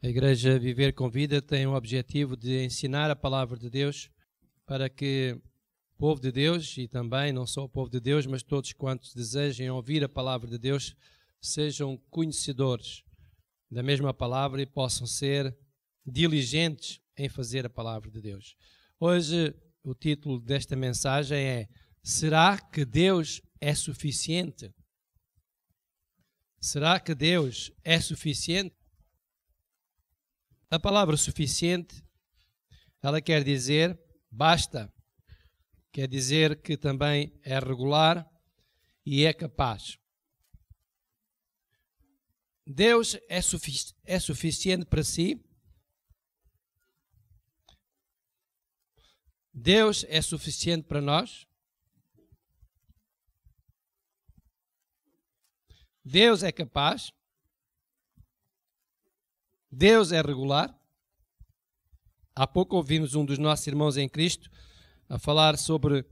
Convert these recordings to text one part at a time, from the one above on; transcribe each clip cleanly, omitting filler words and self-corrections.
A Igreja Viver com Vida tem o objetivo de ensinar a palavra de Deus para que o povo de Deus, e também não só o povo de Deus, mas todos quantos desejem ouvir a palavra de Deus, sejam conhecedores da mesma palavra e possam ser diligentes em fazer a palavra de Deus. Hoje o título desta mensagem é: será que Deus é suficiente? Será que Deus é suficiente? A palavra suficiente, ela quer dizer basta, quer dizer que também é regular e é capaz. Deus é suficiente para si? Deus é suficiente para nós? Deus é capaz? Deus é regular? Há pouco ouvimos um dos nossos irmãos em Cristo a falar sobre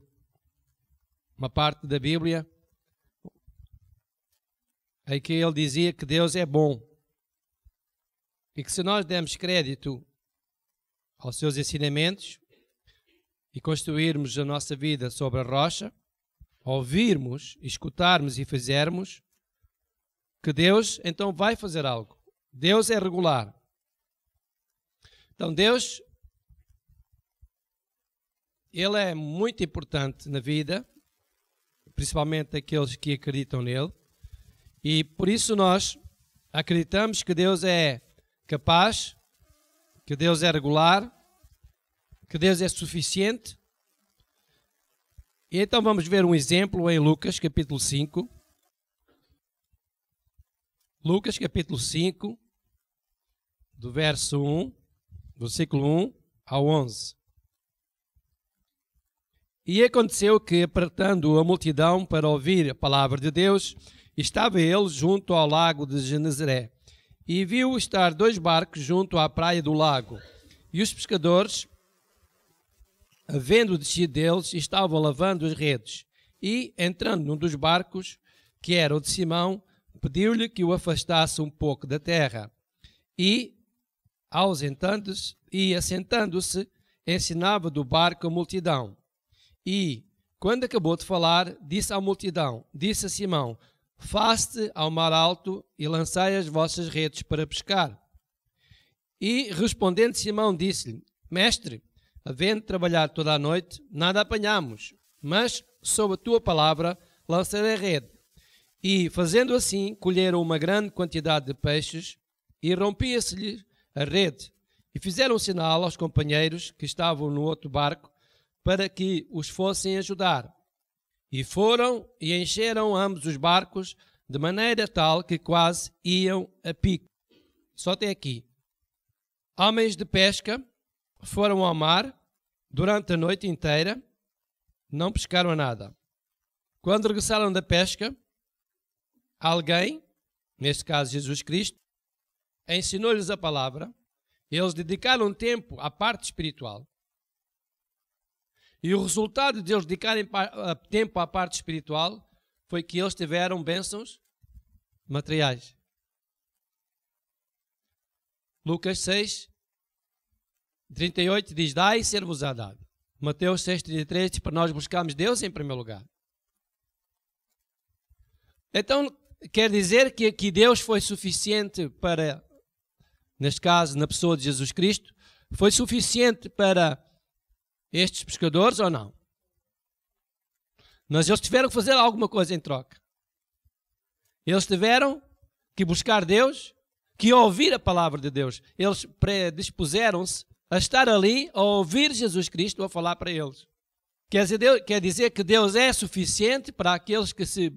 uma parte da Bíblia em que ele dizia que Deus é bom e que se nós dermos crédito aos seus ensinamentos e construirmos a nossa vida sobre a rocha, ouvirmos, escutarmos e fizermos, que Deus então vai fazer algo. Deus é regular. Então Deus, Ele é muito importante na vida, principalmente aqueles que acreditam nele, e por isso nós acreditamos que Deus é capaz, que Deus é regular, que Deus é suficiente. E então vamos ver um exemplo em Lucas capítulo 5. Lucas capítulo 5, do verso 1, versículo 1 ao 11. E aconteceu que, apertando a multidão para ouvir a palavra de Deus, estava ele junto ao lago de Genezaré, e viu estar 2 barcos junto à praia do lago. E os pescadores, havendo descido deles, estavam lavando as redes. E, entrando num dos barcos, que era o de Simão, pediu-lhe que o afastasse um pouco da terra. E, assentando-se, ensinava do barco a multidão. E, quando acabou de falar, disse à multidão, disse a Simão: faze-te ao mar alto e lançai as vossas redes para pescar. E, respondendo Simão, disse-lhe: Mestre, havendo trabalhado toda a noite, nada apanhamos, mas, sob a tua palavra, lançarei a rede. E, fazendo assim, colheram uma grande quantidade de peixes, e rompia-se-lhe a rede. E fizeram um sinal aos companheiros que estavam no outro barco, para que os fossem ajudar. E foram e encheram ambos os barcos, de maneira tal que quase iam a pico. Só até aqui. Homens de pesca foram ao mar durante a noite inteira, não pescaram nada. Quando regressaram da pesca, alguém, neste caso Jesus Cristo, ensinou-lhes a palavra. Eles dedicaram tempo à parte espiritual. E o resultado de eles dedicarem tempo à parte espiritual foi que eles tiveram bênçãos materiais. Lucas 6, 38 diz: dai e ser-vos-á dado. Mateus 6, 33 diz para nós buscarmos Deus em primeiro lugar. Então, quer dizer que aqui Deus foi suficiente para, neste caso, na pessoa de Jesus Cristo, foi suficiente para estes pescadores ou não? Mas eles tiveram que fazer alguma coisa em troca. Eles tiveram que buscar Deus, que ouvir a palavra de Deus. Eles predispuseram-se a estar ali, a ouvir Jesus Cristo a falar para eles. Quer dizer que Deus é suficiente para aqueles que se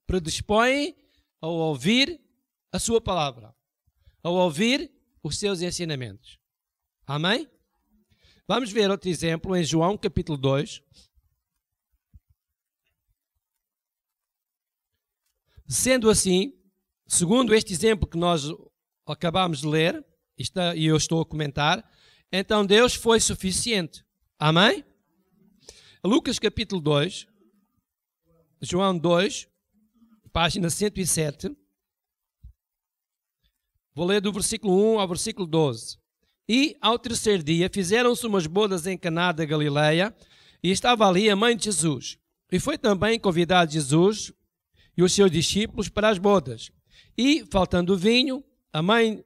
predispõem a ouvir a sua palavra, a ouvir os seus ensinamentos. Amém? Vamos ver outro exemplo em João capítulo 2. Sendo assim, segundo este exemplo que nós acabamos de ler, e eu estou a comentar, então Deus foi suficiente. Amém? Lucas capítulo 2, João 2, página 107, Vou ler do versículo 1 ao versículo 12. E ao terceiro dia fizeram-se umas bodas em Caná da Galileia, e estava ali a mãe de Jesus. E foi também convidado Jesus e os seus discípulos para as bodas. E, faltando vinho, a mãe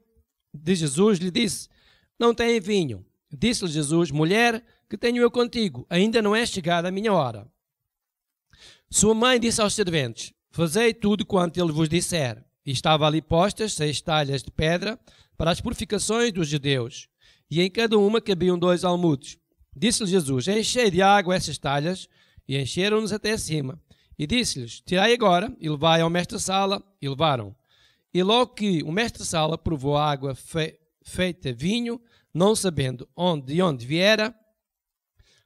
de Jesus lhe disse: não tem vinho. Disse-lhe Jesus: mulher, que tenho eu contigo? Ainda não é chegada a minha hora. Sua mãe disse aos serventes: fazei tudo quanto ele vos disser. E estava ali postas 6 talhas de pedra para as purificações dos judeus, e em cada uma cabiam 2 almudes. Disse-lhe Jesus: enchei de água essas talhas, e encheram-nos até acima. E disse-lhes: tirai agora, e levai ao mestre-sala, e levaram. E logo que o mestre-sala provou a água feita vinho, não sabendo de onde viera,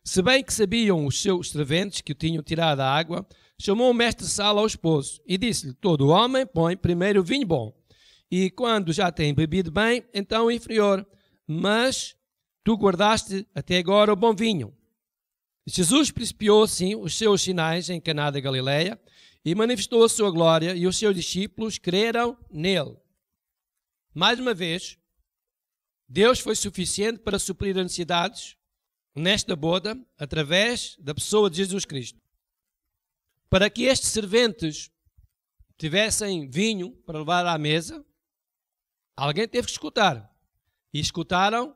se bem que sabiam os seus serventes que o tinham tirado a água, chamou o mestre-sala ao esposo, e disse-lhe: todo homem põe primeiro o vinho bom, e quando já tem bebido bem, então o inferior. Mas tu guardaste até agora o bom vinho. Jesus principiou assim os seus sinais em Caná da Galileia e manifestou a sua glória, e os seus discípulos creram nele. Mais uma vez, Deus foi suficiente para suprir as necessidades nesta boda através da pessoa de Jesus Cristo. Para que estes serventes tivessem vinho para levar à mesa, alguém teve que escutar. E escutaram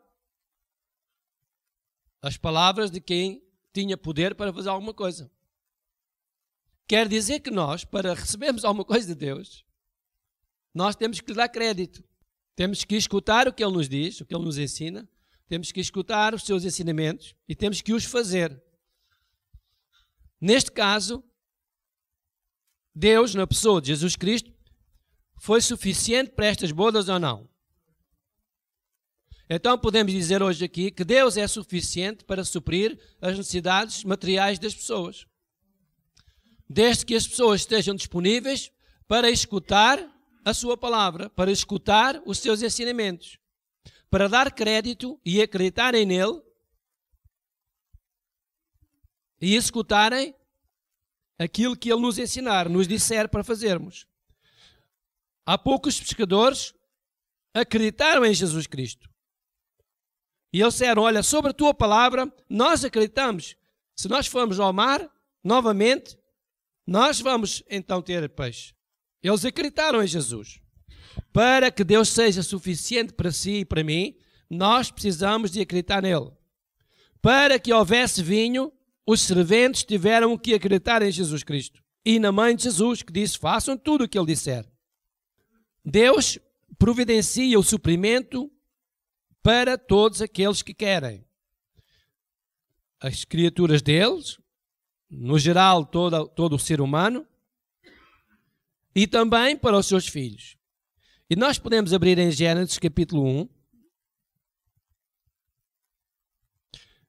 as palavras de quem tinha poder para fazer alguma coisa. Quer dizer que nós, para recebermos alguma coisa de Deus, nós temos que lhe dar crédito. Temos que escutar o que Ele nos diz, o que Ele nos ensina. Temos que escutar os seus ensinamentos e temos que os fazer. Neste caso, Deus, na pessoa de Jesus Cristo, foi suficiente para estas bodas ou não? Então podemos dizer hoje aqui que Deus é suficiente para suprir as necessidades materiais das pessoas. Desde que as pessoas estejam disponíveis para escutar a sua palavra, para escutar os seus ensinamentos, para dar crédito e acreditarem nele e escutarem aquilo que ele nos ensinar, nos disser para fazermos. Há poucos pescadores acreditaram em Jesus Cristo. E eles disseram: olha, sobre a tua palavra, nós acreditamos. Se nós formos ao mar, novamente, nós vamos então ter peixe. Eles acreditaram em Jesus. Para que Deus seja suficiente para si e para mim, nós precisamos de acreditar nele. Para que houvesse vinho, os serventes tiveram que acreditar em Jesus Cristo. E na mãe de Jesus, que disse: façam tudo o que ele disser. Deus providencia o suprimento para todos aqueles que querem. As criaturas deles, no geral todo o ser humano, e também para os seus filhos. E nós podemos abrir em Gênesis capítulo 1.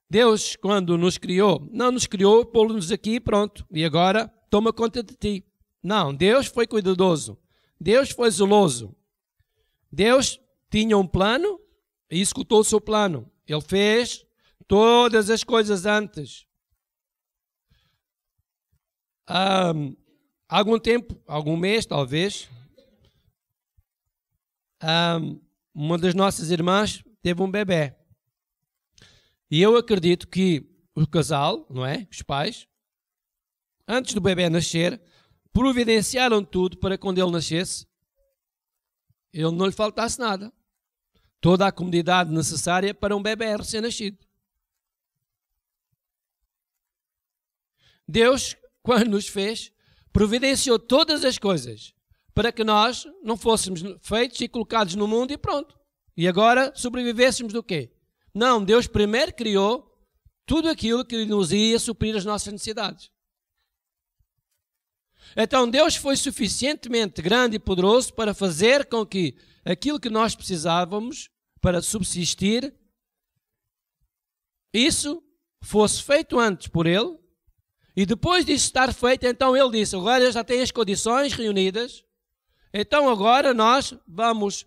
Deus, quando nos criou, não nos criou, pô-nos aqui, pronto, e agora toma conta de ti. Não, Deus foi cuidadoso. Deus foi zeloso. Deus tinha um plano e executou o seu plano. Ele fez todas as coisas antes. Algum tempo, algum mês talvez, uma das nossas irmãs teve um bebê. E eu acredito que o casal, não é? Os pais, antes do bebê nascer, providenciaram tudo para quando ele nascesse, ele não lhe faltasse nada. Toda a comodidade necessária para um bebê recém-nascido. Deus, quando nos fez, providenciou todas as coisas para que nós não fôssemos feitos e colocados no mundo e pronto. E agora sobrevivêssemos do quê? Não, Deus primeiro criou tudo aquilo que nos ia suprir as nossas necessidades. Então Deus foi suficientemente grande e poderoso para fazer com que aquilo que nós precisávamos para subsistir, isso fosse feito antes por Ele, e depois disso estar feito, então Ele disse: agora já tem as condições reunidas, então agora nós vamos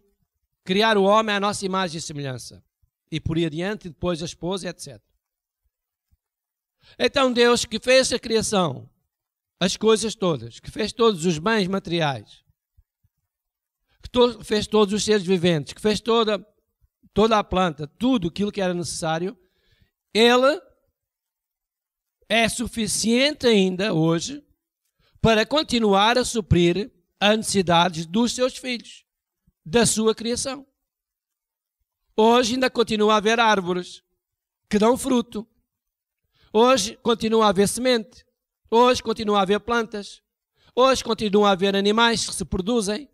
criar o homem à nossa imagem e semelhança. E por aí adiante, e depois a esposa, etc. Então Deus, que fez a criação, as coisas todas, que fez todos os bens materiais, que fez todos os seres viventes, que fez toda a planta, tudo aquilo que era necessário, Ele é suficiente ainda hoje para continuar a suprir as necessidades dos seus filhos, da sua criação. Hoje ainda continua a haver árvores que dão fruto. Hoje continua a haver semente. Hoje continua a haver plantas. Hoje continua a haver animais que se produzem.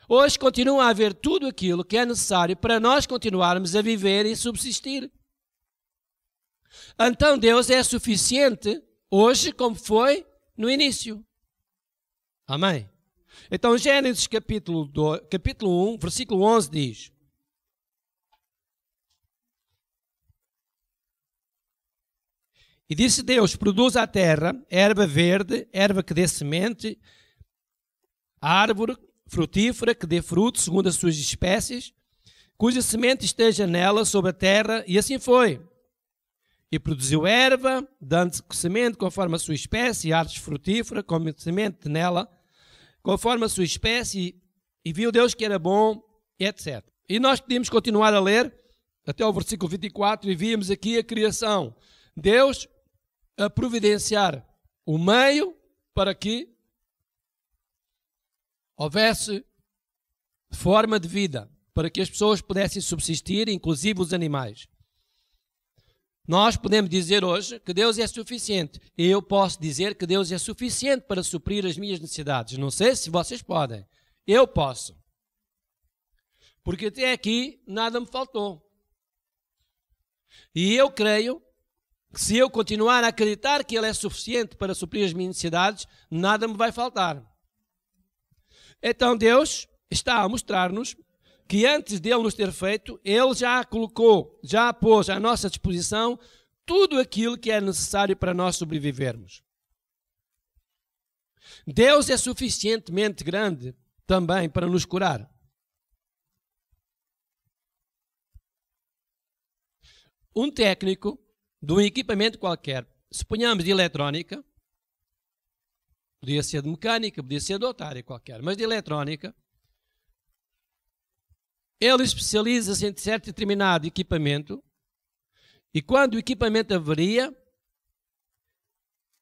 Hoje continua a haver tudo aquilo que é necessário para nós continuarmos a viver e subsistir. Então Deus é suficiente hoje como foi no início. Amém? Então Gênesis capítulo 1, versículo 11 diz: E disse Deus, produz a terra erva verde, erva que dê semente, árvore frutífera que dê fruto segundo as suas espécies, cuja semente esteja nela sobre a terra, e assim foi. E produziu erva, dando semente conforme a sua espécie, e árvore frutífera, com semente nela, conforme a sua espécie, e viu Deus que era bom, etc. E nós podíamos continuar a ler até o versículo 24, e víamos aqui a criação. Deus a providenciar o meio para que houvesse forma de vida, para que as pessoas pudessem subsistir, inclusive os animais. Nós podemos dizer hoje que Deus é suficiente. E eu posso dizer que Deus é suficiente para suprir as minhas necessidades. Não sei se vocês podem. Eu posso. Porque até aqui nada me faltou. E eu creio que se eu continuar a acreditar que Ele é suficiente para suprir as minhas necessidades, nada me vai faltar. Então Deus está a mostrar-nos que antes de Ele nos ter feito, Ele já colocou, já pôs à nossa disposição tudo aquilo que é necessário para nós sobrevivermos. Deus é suficientemente grande também para nos curar. Um técnico de um equipamento qualquer, suponhamos de eletrónica, podia ser de mecânica, podia ser de outra área qualquer, mas de eletrónica, ele especializa-se em certo determinado equipamento e quando o equipamento avaria,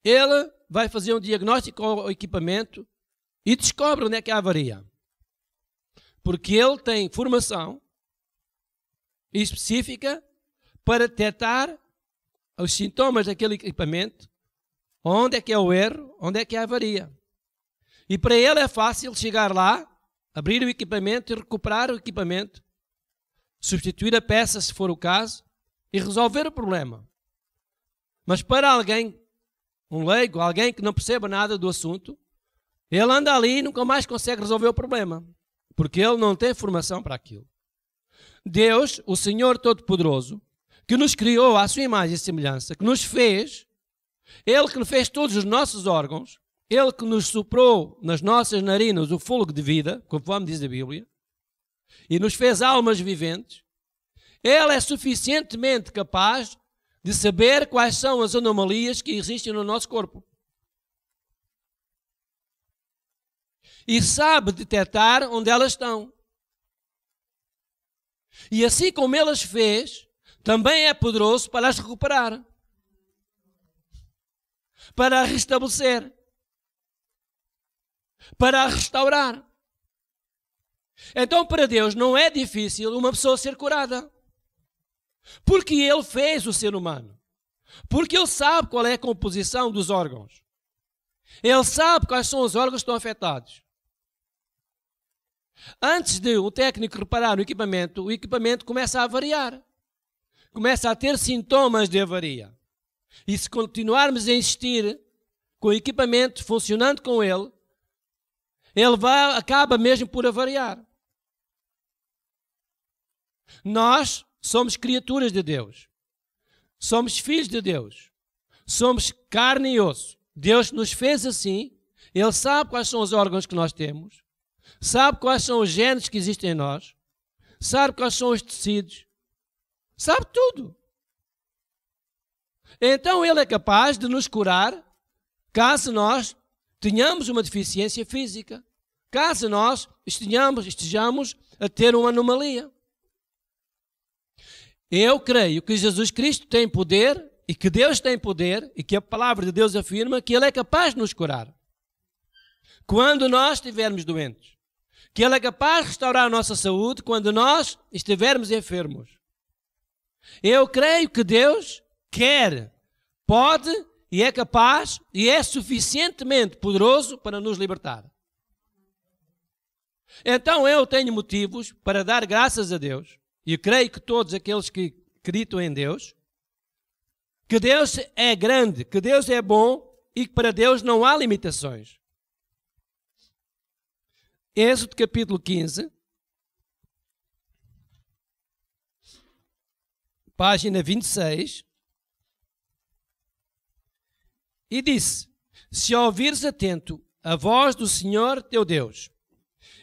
ele vai fazer um diagnóstico ao equipamento e descobre onde é que há avaria. Porque ele tem formação específica para detectar os sintomas daquele equipamento, onde é que é o erro, onde é que há avaria. E para ele é fácil chegar lá, abrir o equipamento e recuperar o equipamento, substituir a peça se for o caso e resolver o problema. Mas para alguém, um leigo, alguém que não perceba nada do assunto, ele anda ali e nunca mais consegue resolver o problema, porque ele não tem formação para aquilo. Deus, o Senhor Todo-Poderoso, que nos criou à sua imagem e semelhança, que nos fez, Ele que fez todos os nossos órgãos, Ele que nos soprou nas nossas narinas o fôlego de vida, conforme diz a Bíblia, e nos fez almas viventes, Ele é suficientemente capaz de saber quais são as anomalias que existem no nosso corpo. E sabe detectar onde elas estão. E assim como Ele as fez, também é poderoso para as recuperar, para as restabelecer, para as restaurar. Então, para Deus não é difícil uma pessoa ser curada, porque Ele fez o ser humano, porque Ele sabe qual é a composição dos órgãos, Ele sabe quais são os órgãos que estão afetados. Antes de o técnico reparar o equipamento começa a variar, começa a ter sintomas de avaria. E se continuarmos a insistir com o equipamento funcionando com ele acaba mesmo por avariar. Nós somos criaturas de Deus, somos filhos de Deus, somos carne e osso. Deus nos fez assim, Ele sabe quais são os órgãos que nós temos, sabe quais são os genes que existem em nós, sabe quais são os tecidos, sabe tudo. Então Ele é capaz de nos curar caso nós tenhamos uma deficiência física, caso nós estejamos a ter uma anomalia. Eu creio que Jesus Cristo tem poder e que Deus tem poder e que a palavra de Deus afirma que Ele é capaz de nos curar. Quando nós estivermos doentes. Que Ele é capaz de restaurar a nossa saúde quando nós estivermos enfermos. Eu creio que Deus quer, pode e é capaz e é suficientemente poderoso para nos libertar. Então eu tenho motivos para dar graças a Deus, e eu creio que todos aqueles que acreditam em Deus, que Deus é grande, que Deus é bom e que para Deus não há limitações. Êxodo capítulo 15, página 26, e disse: se ouvires atento a voz do Senhor teu Deus,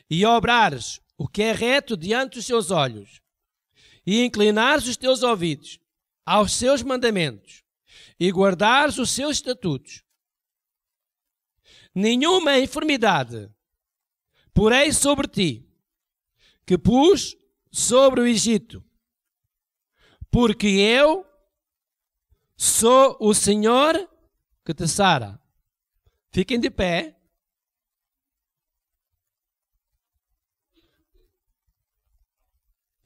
e obrares o que é reto diante dos seus olhos, e inclinares os teus ouvidos aos seus mandamentos, e guardares os seus estatutos, nenhuma enfermidade porém sobre ti, que pus sobre o Egito, porque eu sou o Senhor que te sara. Fiquem de pé.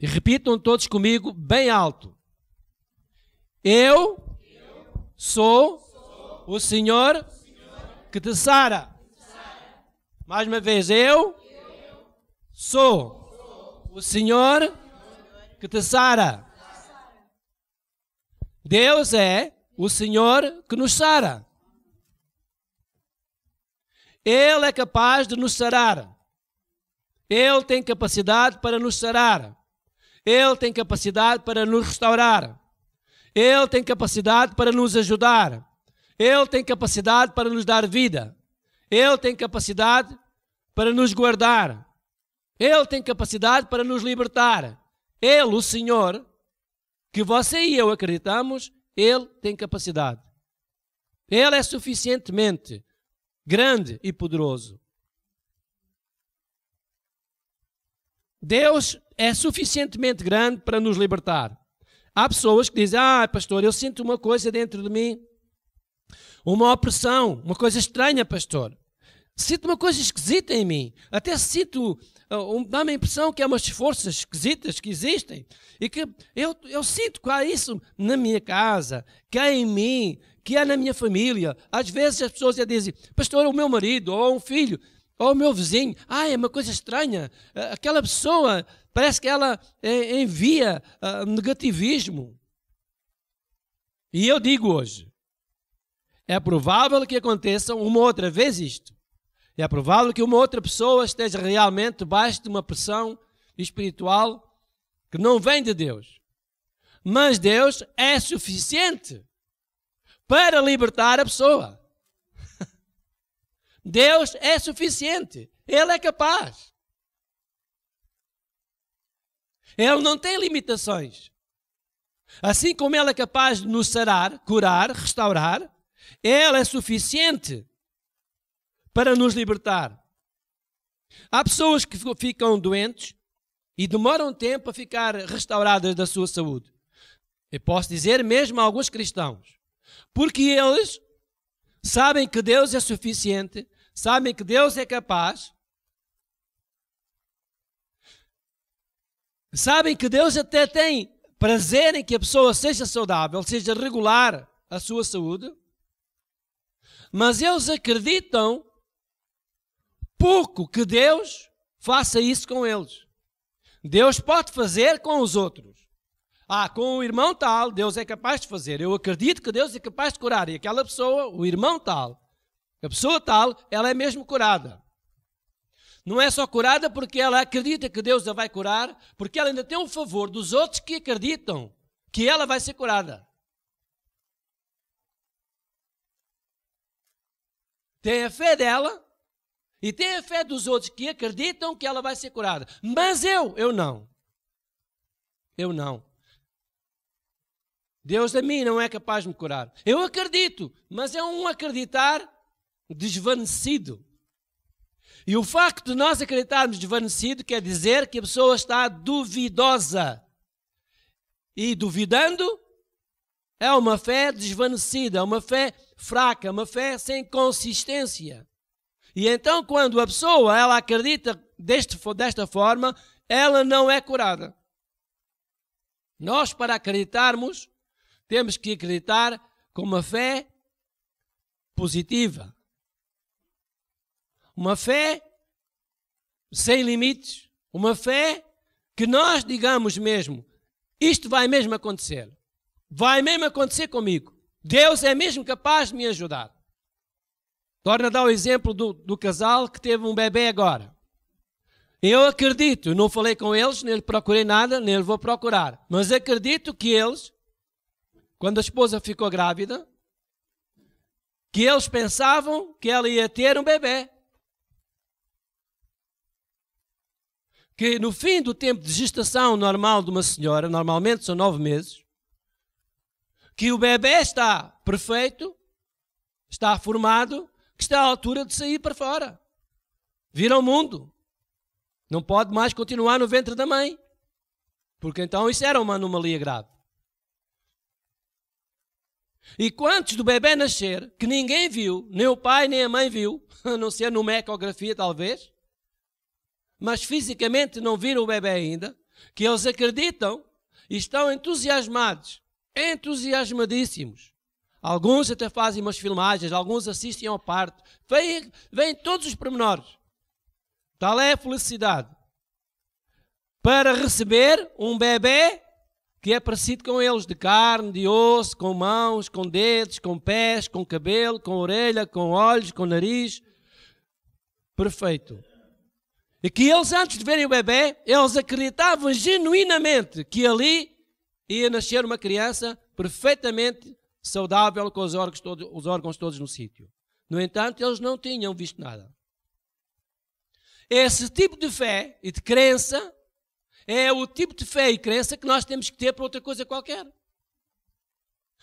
E repitam todos comigo bem alto. Eu sou o Senhor que te sara. Mais uma vez, eu sou o Senhor que te sara. Deus é o Senhor que nos sara. Ele é capaz de nos sarar. Ele tem capacidade para nos sarar. Ele tem capacidade para nos restaurar. Ele tem capacidade para nos ajudar. Ele tem capacidade para nos dar vida. Ele tem capacidade para nos guardar. Ele tem capacidade para nos libertar. Ele, o Senhor, que você e eu acreditamos, Ele tem capacidade. Ele é suficientemente grande e poderoso. Deus é suficientemente grande para nos libertar. Há pessoas que dizem: pastor, eu sinto uma coisa dentro de mim, uma opressão, uma coisa estranha, pastor. Sinto uma coisa esquisita em mim. Até sinto, dá-me a impressão que há umas forças esquisitas que existem. E que eu sinto que há isso na minha casa, que há em mim, que há na minha família. Às vezes as pessoas dizem: pastor, o meu marido, ou um filho, ou o meu vizinho, é uma coisa estranha. Aquela pessoa, parece que ela envia negativismo. E eu digo hoje, é provável que aconteça uma outra vez isto. É provável que uma outra pessoa esteja realmente debaixo de uma pressão espiritual que não vem de Deus. Mas Deus é suficiente para libertar a pessoa. Deus é suficiente. Ele é capaz. Ele não tem limitações. Assim como Ele é capaz de nos sarar, curar, restaurar, Ele é suficiente para nos libertar. Há pessoas que ficam doentes e demoram tempo a ficar restauradas da sua saúde. Eu posso dizer mesmo a alguns cristãos, porque eles sabem que Deus é suficiente, sabem que Deus é capaz, sabem que Deus até tem prazer em que a pessoa seja saudável, seja regular a sua saúde, mas eles acreditam pouco que Deus faça isso com eles. Deus pode fazer com os outros. Com o irmão tal, Deus é capaz de fazer. Eu acredito que Deus é capaz de curar. E aquela pessoa, o irmão tal, a pessoa tal, ela é mesmo curada. Não é só curada porque ela acredita que Deus a vai curar, porque ela ainda tem um favor dos outros que acreditam que ela vai ser curada. Tem a fé dela e tem a fé dos outros que acreditam que ela vai ser curada. Mas eu não. Eu não. Deus a mim não é capaz de me curar. Eu acredito, mas é um acreditar desvanecido. E o facto de nós acreditarmos desvanecido quer dizer que a pessoa está duvidosa. E duvidando é uma fé desvanecida, uma fé fraca, uma fé sem consistência. E então quando a pessoa ela acredita desta forma, ela não é curada. Nós, para acreditarmos, temos que acreditar com uma fé positiva. Uma fé sem limites. Uma fé que nós digamos mesmo, isto vai mesmo acontecer. Vai mesmo acontecer comigo. Deus é mesmo capaz de me ajudar. Torna a dar o exemplo do casal que teve um bebê agora. Eu acredito, não falei com eles, nem procurei nada, nem vou procurar. Mas acredito que eles, quando a esposa ficou grávida, que eles pensavam que ela ia ter um bebê. Que no fim do tempo de gestação normal de uma senhora, normalmente são 9 meses, que o bebê está perfeito, está formado, que está à altura de sair para fora, vir ao mundo. Não pode mais continuar no ventre da mãe, porque então isso era uma anomalia grave. E quantos do bebê nascer, que ninguém viu, nem o pai nem a mãe viu, a não ser numa ecografia talvez, mas fisicamente não viram o bebê ainda, que eles acreditam e estão entusiasmadíssimos. Alguns até fazem umas filmagens, alguns assistem ao parto, vêm todos os pormenores. Tal é a felicidade para receber um bebê que é parecido com eles, de carne, de osso, com mãos, com dedos, com pés, com cabelo, com orelha, com olhos, com nariz. Perfeito. E que eles, antes de verem o bebê, eles acreditavam genuinamente que ali ia nascer uma criança perfeitamente saudável, com os órgãos todos no sítio. No entanto, eles não tinham visto nada. Esse tipo de fé e de crença é o tipo de fé e crença que nós temos que ter para outra coisa qualquer.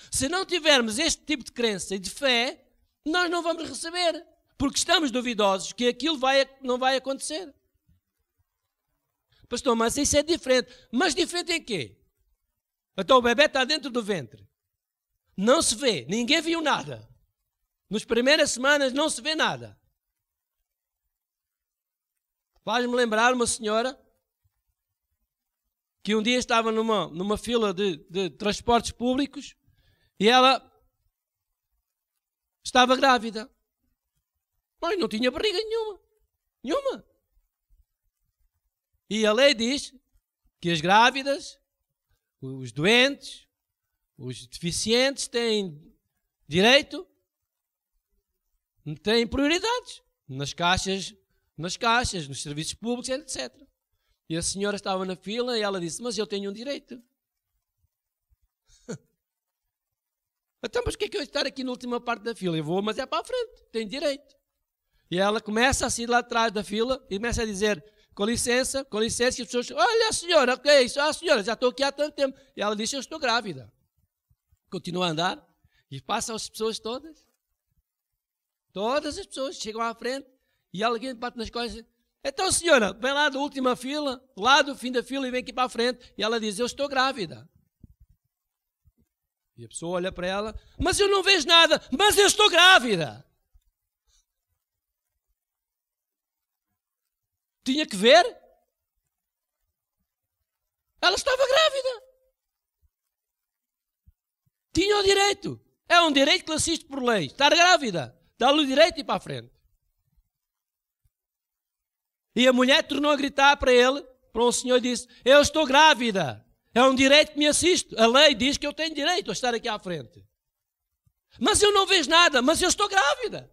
Se não tivermos este tipo de crença e de fé, nós não vamos receber, porque estamos duvidosos que aquilo não vai acontecer. Pastor, mas isso é diferente. Mas diferente em quê? Então o bebê está dentro do ventre. Não se vê, ninguém viu nada. Nas primeiras semanas não se vê nada. Faz-me lembrar uma senhora que um dia estava numa fila de transportes públicos e ela estava grávida. Mas não tinha barriga nenhuma. E a lei diz que as grávidas, os doentes, os deficientes têm direito, têm prioridades nas caixas, nos serviços públicos, etc. E a senhora estava na fila e ela disse, mas eu tenho um direito. Então, mas o que é que eu estar aqui na última parte da fila? Eu vou, mas é para a frente, tenho direito. E ela começa a sair lá atrás da fila e começa a dizer, com licença, e as pessoas, olha a senhora, o que é isso? Ah, senhora, já estou aqui há tanto tempo. E ela diz, eu estou grávida. Continua a andar e passam as pessoas todas. Todas as pessoas chegam à frente e alguém bate nas costas. Então, senhora, vem lá da última fila, lá do fim da fila e vem aqui para a frente. E ela diz, eu estou grávida. E a pessoa olha para ela, mas eu não vejo nada, mas eu estou grávida. Tinha que ver. Ela estava grávida. Tinha o direito. É um direito que lhe assiste por lei. Estar grávida. Dá-lhe o direito de ir para a frente. E a mulher tornou a gritar para ele, para um senhor, e disse, eu estou grávida. É um direito que me assiste. A lei diz que eu tenho direito a estar aqui à frente. Mas eu não vejo nada, mas eu estou grávida.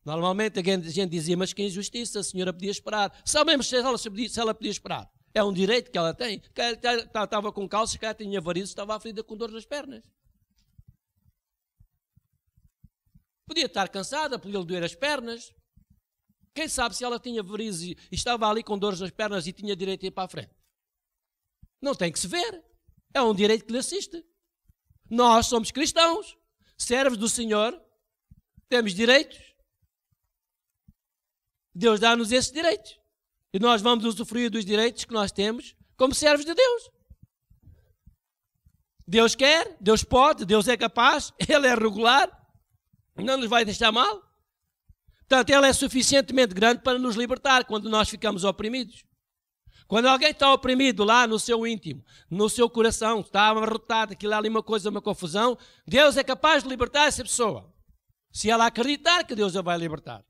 Normalmente a gente dizia, mas que injustiça, a senhora podia esperar. Sabemos se ela podia esperar. É um direito que ela tem. Estava com calças, que ela tinha varizes, estava aflida com dor nas pernas. Podia estar cansada, podia lhe doer as pernas. Quem sabe se ela tinha varizes e estava ali com dores nas pernas e tinha direito a ir para a frente. Não tem que se ver. É um direito que lhe assiste. Nós somos cristãos, servos do Senhor, temos direitos. Deus dá-nos esses direitos. E nós vamos usufruir dos direitos que nós temos como servos de Deus. Deus quer, Deus pode, Deus é capaz, Ele é regular, não nos vai deixar mal. Portanto, Ele é suficientemente grande para nos libertar quando nós ficamos oprimidos. Quando alguém está oprimido lá no seu íntimo, no seu coração, está amarrotado, aquilo é ali uma coisa, uma confusão, Deus é capaz de libertar essa pessoa. Se ela acreditar que Deus a vai libertar.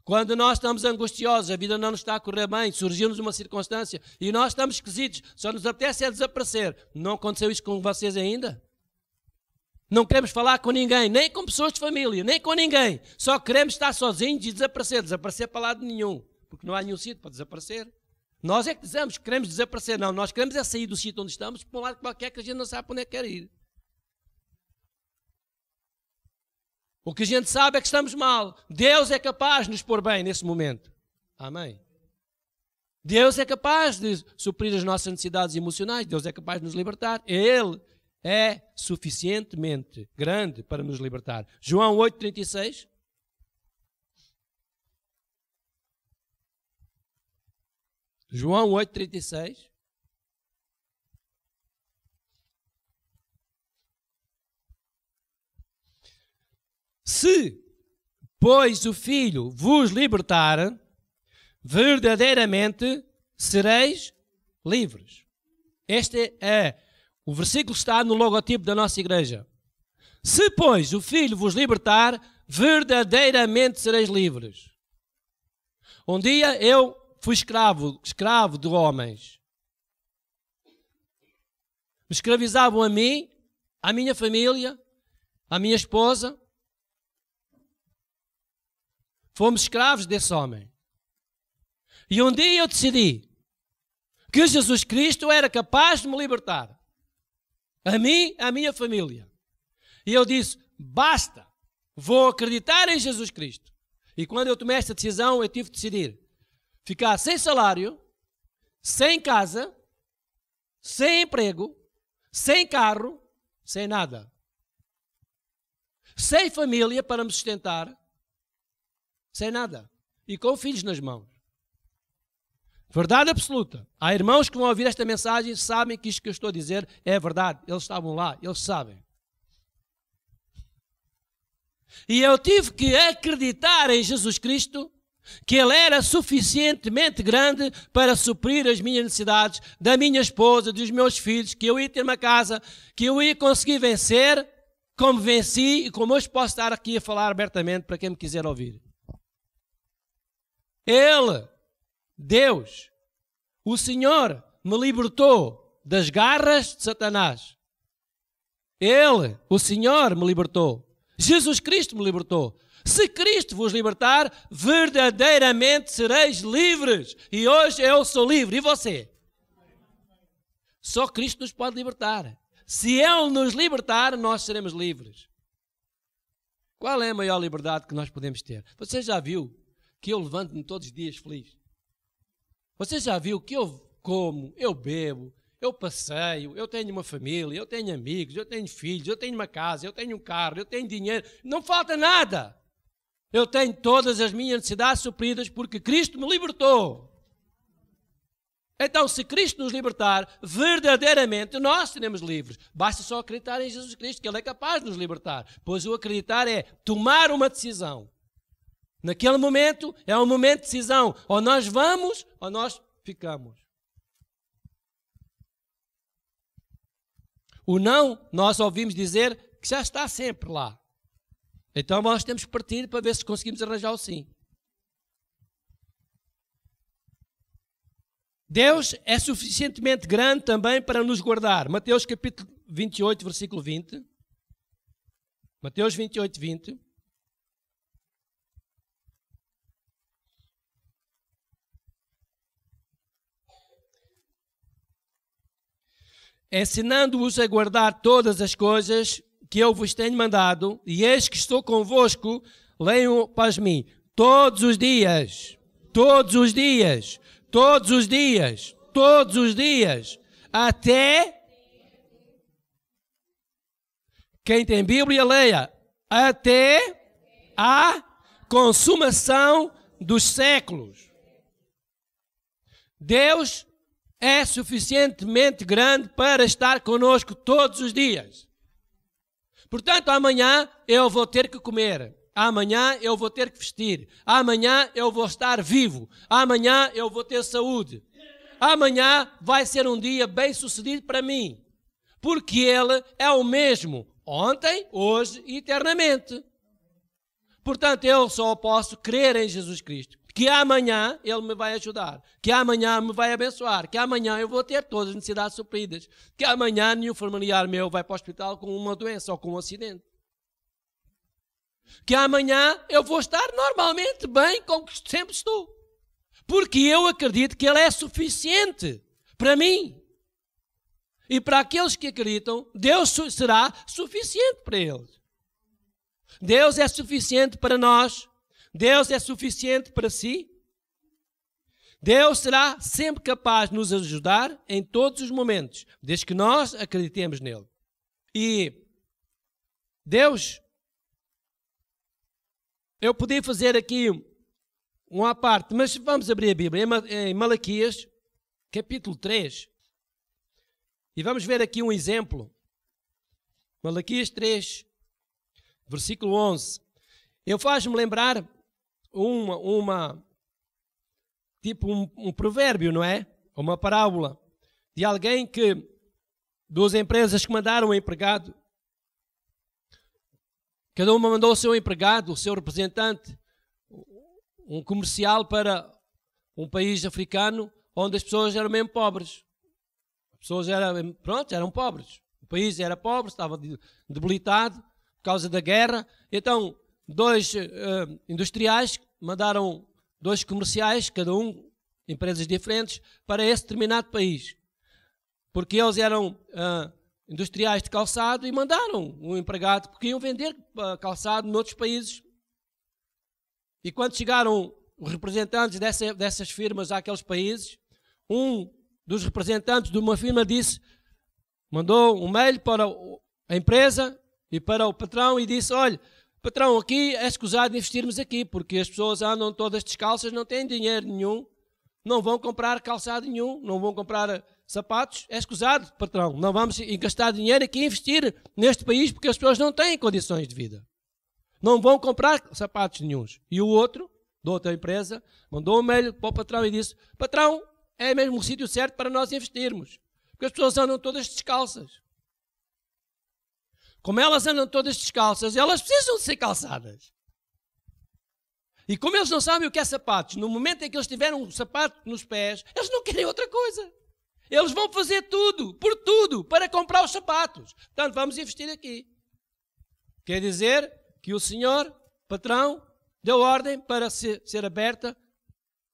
Quando nós estamos angustiosos, a vida não nos está a correr bem, surgiu-nos uma circunstância e nós estamos esquisitos, só nos apetece é desaparecer. Não aconteceu isso com vocês ainda? Não queremos falar com ninguém, nem com pessoas de família, nem com ninguém. Só queremos estar sozinhos e desaparecer. Desaparecer para lado nenhum, porque não há nenhum sítio para desaparecer. Nós é que dizemos que queremos desaparecer. Não, nós queremos é sair do sítio onde estamos para um lado qualquer que a gente não sabe para onde é que quer ir. O que a gente sabe é que estamos mal. Deus é capaz de nos pôr bem nesse momento. Amém. Deus é capaz de suprir as nossas necessidades emocionais. Deus é capaz de nos libertar. Ele é suficientemente grande para nos libertar. João 8,36. João 8,36. Se, pois, o Filho vos libertar, verdadeiramente sereis livres. Este é o versículo que está no logotipo da nossa igreja. Se, pois, o Filho vos libertar, verdadeiramente sereis livres. Um dia eu fui escravo de homens. Me escravizavam a mim, à minha família, à minha esposa. Fomos escravos desse homem. E um dia eu decidi que Jesus Cristo era capaz de me libertar. A mim, à minha família. E eu disse, basta, vou acreditar em Jesus Cristo. E quando eu tomei esta decisão, eu tive de decidir ficar sem salário, sem casa, sem emprego, sem carro, sem nada. Sem família para me sustentar, sem nada. E com filhos nas mãos. Verdade absoluta. Há irmãos que vão ouvir esta mensagem e sabem que isto que eu estou a dizer é verdade. Eles estavam lá, eles sabem. E eu tive que acreditar em Jesus Cristo, que Ele era suficientemente grande para suprir as minhas necessidades, da minha esposa, dos meus filhos, que eu ia ter uma casa, que eu ia conseguir vencer, como venci e como hoje posso estar aqui a falar abertamente para quem me quiser ouvir. Ele, Deus, o Senhor, me libertou das garras de Satanás. Ele, o Senhor, me libertou. Jesus Cristo me libertou. Se Cristo vos libertar, verdadeiramente sereis livres. E hoje eu sou livre. E você? Só Cristo nos pode libertar. Se Ele nos libertar, nós seremos livres. Qual é a maior liberdade que nós podemos ter? Você já viu que eu levanto-me todos os dias feliz? Você já viu que eu como, eu bebo, eu passeio, eu tenho uma família, eu tenho amigos, eu tenho filhos, eu tenho uma casa, eu tenho um carro, eu tenho dinheiro, não falta nada. Eu tenho todas as minhas necessidades supridas porque Cristo me libertou. Então, se Cristo nos libertar, verdadeiramente nós seremos livres. Basta só acreditar em Jesus Cristo, que Ele é capaz de nos libertar. Pois o acreditar é tomar uma decisão. Naquele momento, é um momento de decisão. Ou nós vamos, ou nós ficamos. O não, nós ouvimos dizer que já está sempre lá. Então nós temos que partir para ver se conseguimos arranjar o sim. Deus é suficientemente grande também para nos guardar. Mateus capítulo 28, versículo 20. Mateus 28, 20. Ensinando-vos a guardar todas as coisas que eu vos tenho mandado, e eis que estou convosco, leiam para mim, todos os dias, todos os dias, todos os dias, todos os dias, até... Quem tem Bíblia, leia, até a consumação dos séculos. Deus é suficientemente grande para estar conosco todos os dias. Portanto, amanhã eu vou ter que comer. Amanhã eu vou ter que vestir. Amanhã eu vou estar vivo. Amanhã eu vou ter saúde. Amanhã vai ser um dia bem sucedido para mim. Porque Ele é o mesmo ontem, hoje e eternamente. Portanto, eu só posso crer em Jesus Cristo. Que amanhã Ele me vai ajudar. Que amanhã me vai abençoar. Que amanhã eu vou ter todas as necessidades supridas. Que amanhã nenhum familiar meu vai para o hospital com uma doença ou com um acidente. Que amanhã eu vou estar normalmente bem como sempre estou. Porque eu acredito que Ele é suficiente para mim. E para aqueles que acreditam, Deus será suficiente para eles. Deus é suficiente para nós. Deus é suficiente para si. Deus será sempre capaz de nos ajudar em todos os momentos, desde que nós acreditemos nele. E Deus, eu podia fazer aqui uma parte, mas vamos abrir a Bíblia em Malaquias, capítulo 3. E vamos ver aqui um exemplo. Malaquias 3, versículo 11. Eu faz-me lembrar um provérbio, não é? Uma parábola de alguém que, duas empresas que mandaram um empregado, cada uma mandou o seu empregado, o seu representante, um comercial para um país africano onde as pessoas eram mesmo pobres. As pessoas eram pobres. O país era pobre, estava debilitado por causa da guerra. Então, dois industriais mandaram dois comerciais, cada um, empresas diferentes, para esse determinado país. Porque eles eram industriais de calçado e mandaram um empregado, porque iam vender calçado noutros países. E quando chegaram os representantes dessas firmas àqueles países, um dos representantes de uma firma mandou um mail para a empresa e para o patrão e disse: olha, patrão, aqui é escusado de investirmos aqui, porque as pessoas andam todas descalças, não têm dinheiro nenhum, não vão comprar calçado nenhum, não vão comprar sapatos. É escusado, patrão, não vamos gastar dinheiro aqui e investir neste país, porque as pessoas não têm condições de vida. Não vão comprar sapatos nenhuns. E o outro, da outra empresa, mandou um mail para o patrão e disse: patrão, é mesmo o sítio certo para nós investirmos, porque as pessoas andam todas descalças. Como elas andam todas descalças, elas precisam de ser calçadas. E como eles não sabem o que é sapatos, no momento em que eles tiveram um sapato nos pés, eles não querem outra coisa. Eles vão fazer tudo, por tudo, para comprar os sapatos. Portanto, vamos investir aqui. Quer dizer que o senhor, patrão, deu ordem para ser aberta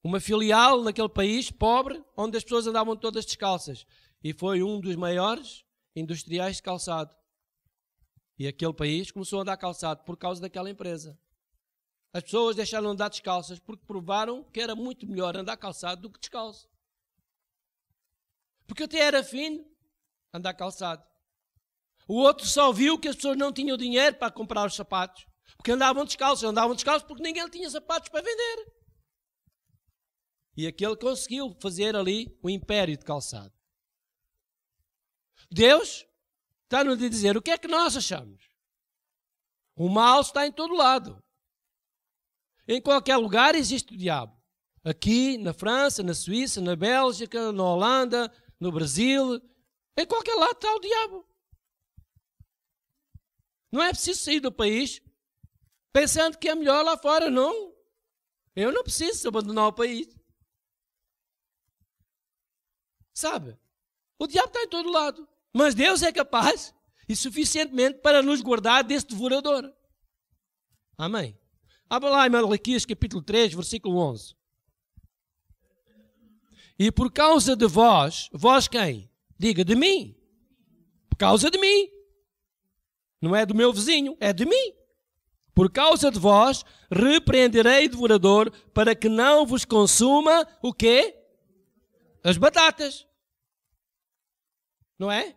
uma filial naquele país pobre, onde as pessoas andavam todas descalças. E foi um dos maiores industriais de calçado. E aquele país começou a andar calçado por causa daquela empresa. As pessoas deixaram de andar descalças porque provaram que era muito melhor andar calçado do que descalço. Porque até era fino andar calçado. O outro só viu que as pessoas não tinham dinheiro para comprar os sapatos. Porque andavam descalços porque ninguém tinha sapatos para vender. E aquele conseguiu fazer ali o império de calçado. Deus está-nos a dizer o que é que nós achamos. O mal está em todo lado. Em qualquer lugar existe o diabo. Aqui, na França, na Suíça, na Bélgica, na Holanda, no Brasil. Em qualquer lado está o diabo. Não é preciso sair do país pensando que é melhor lá fora, não. Eu não preciso abandonar o país. Sabe? O diabo está em todo lado. Mas Deus é capaz e suficientemente para nos guardar desse devorador. Amém. Abra lá em Malaquias capítulo 3, versículo 11. E por causa de vós quem? Diga, de mim. Por causa de mim. Não é do meu vizinho, é de mim. Por causa de vós repreenderei o devorador para que não vos consuma o quê? As batatas. Não é?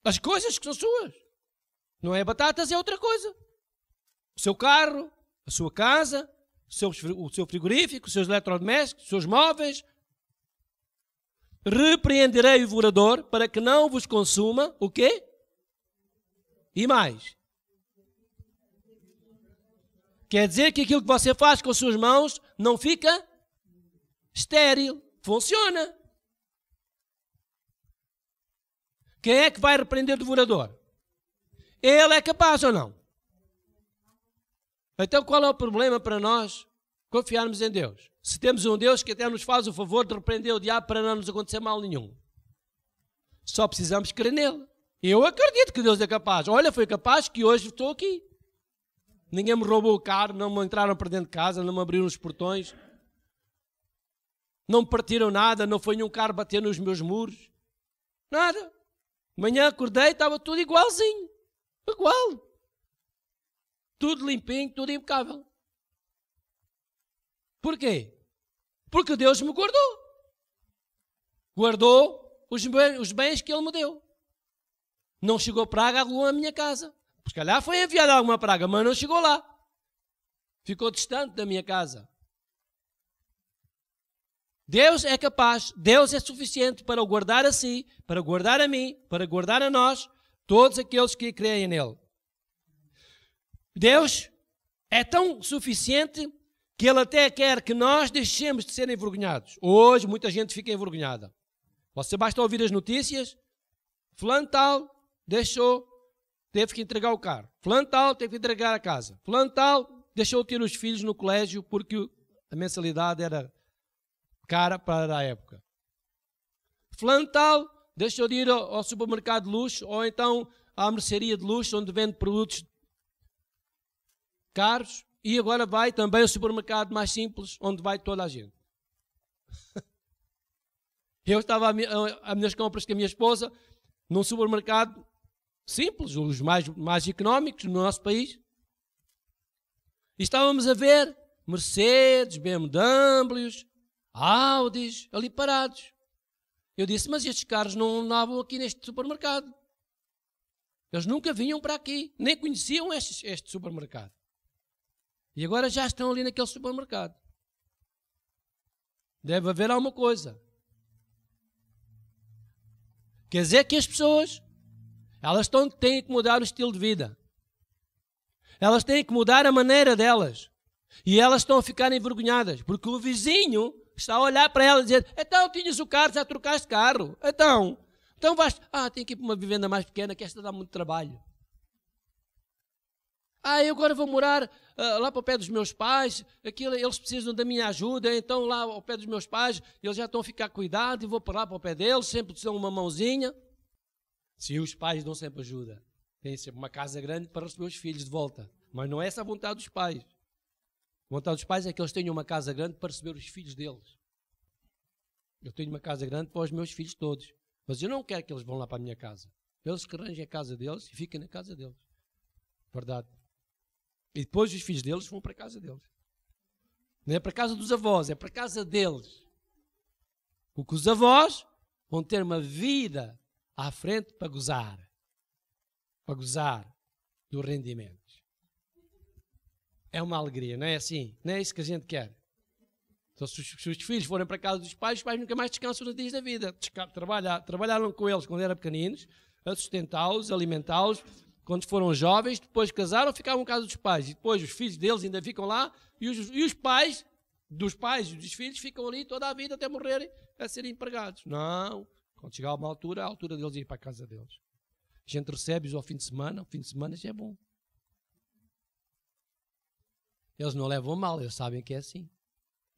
As coisas que são suas. Não é batatas, é outra coisa. O seu carro, a sua casa, o seu frigorífico, os seus eletrodomésticos, os seus móveis. Repreenderei o devorador para que não vos consuma o quê? E mais. Quer dizer que aquilo que você faz com as suas mãos não fica estéril. Funciona. Quem é que vai repreender o devorador? Ele é capaz ou não? Então qual é o problema para nós confiarmos em Deus? Se temos um Deus que até nos faz o favor de repreender o diabo para não nos acontecer mal nenhum. Só precisamos crer nele. Eu acredito que Deus é capaz. Olha, foi capaz que hoje estou aqui. Ninguém me roubou o carro, não me entraram para dentro de casa, não me abriram os portões. Não me partiram nada, não foi nenhum carro bater nos meus muros. Nada. De manhã acordei, estava tudo igualzinho. Igual. Tudo limpinho, tudo impecável. Porquê? Porque Deus me guardou. Guardou os bens que Ele me deu. Não chegou praga alguma à minha casa. Se calhar foi enviada alguma praga, mas não chegou lá. Ficou distante da minha casa. Deus é capaz, Deus é suficiente para o guardar a si, para guardar a mim, para guardar a nós, todos aqueles que creem nele. Deus é tão suficiente que Ele até quer que nós deixemos de ser envergonhados. Hoje muita gente fica envergonhada. Você basta ouvir as notícias, fulano tal teve que entregar o carro. Fulano tal teve que entregar a casa. Fulano tal deixou de ter os filhos no colégio porque a mensalidade era cara para a época. Fulano tal deixou de ir ao supermercado de luxo ou então à mercearia de luxo onde vende produtos caros e agora vai também ao supermercado mais simples onde vai toda a gente. Eu estava a minhas compras com a minha esposa num supermercado simples, os mais económicos no nosso país. E estávamos a ver Mercedes, BMWs, Audis ali parados. Eu disse, mas estes carros não andavam aqui neste supermercado. Eles nunca vinham para aqui, nem conheciam este supermercado. E agora já estão ali naquele supermercado. Deve haver alguma coisa. Quer dizer que as pessoas, elas têm que mudar o estilo de vida. Elas têm que mudar a maneira delas. E elas estão a ficar envergonhadas, porque o vizinho está a olhar para ela e dizer, então tinhas o carro, já trocaste carro. Então vais, tenho que ir para uma vivenda mais pequena, que esta dá muito trabalho. Eu agora vou morar lá para o pé dos meus pais, eles precisam da minha ajuda, então lá ao pé dos meus pais, eles já estão a ficar cuidados e vou para lá para o pé deles, sempre dão uma mãozinha. Se os pais dão sempre ajuda, tem sempre uma casa grande para receber os filhos de volta. Mas não é essa a vontade dos pais. A vontade dos pais é que eles tenham uma casa grande para receber os filhos deles. Eu tenho uma casa grande para os meus filhos todos, mas eu não quero que eles vão lá para a minha casa. Eles que arranjem a casa deles e fiquem na casa deles. Verdade. E depois os filhos deles vão para a casa deles. Não é para a casa dos avós, é para a casa deles. Porque os avós vão ter uma vida à frente para gozar. Para gozar dos rendimentos. É uma alegria, não é assim? Não é isso que a gente quer. Então, se os filhos forem para a casa dos pais, os pais nunca mais descansam nos dias da vida. Trabalharam com eles quando eram pequeninos, a sustentá-los, alimentá-los. Quando foram jovens, depois casaram, ficavam em casa dos pais. E depois os filhos deles ainda ficam lá. E os pais dos filhos ficam ali toda a vida até morrerem a serem empregados. Não. Quando chegar a uma altura, é a altura deles ir para a casa deles. A gente recebe-os ao fim de semana. O fim de semana já é bom. Eles não levam a mal, eles sabem que é assim.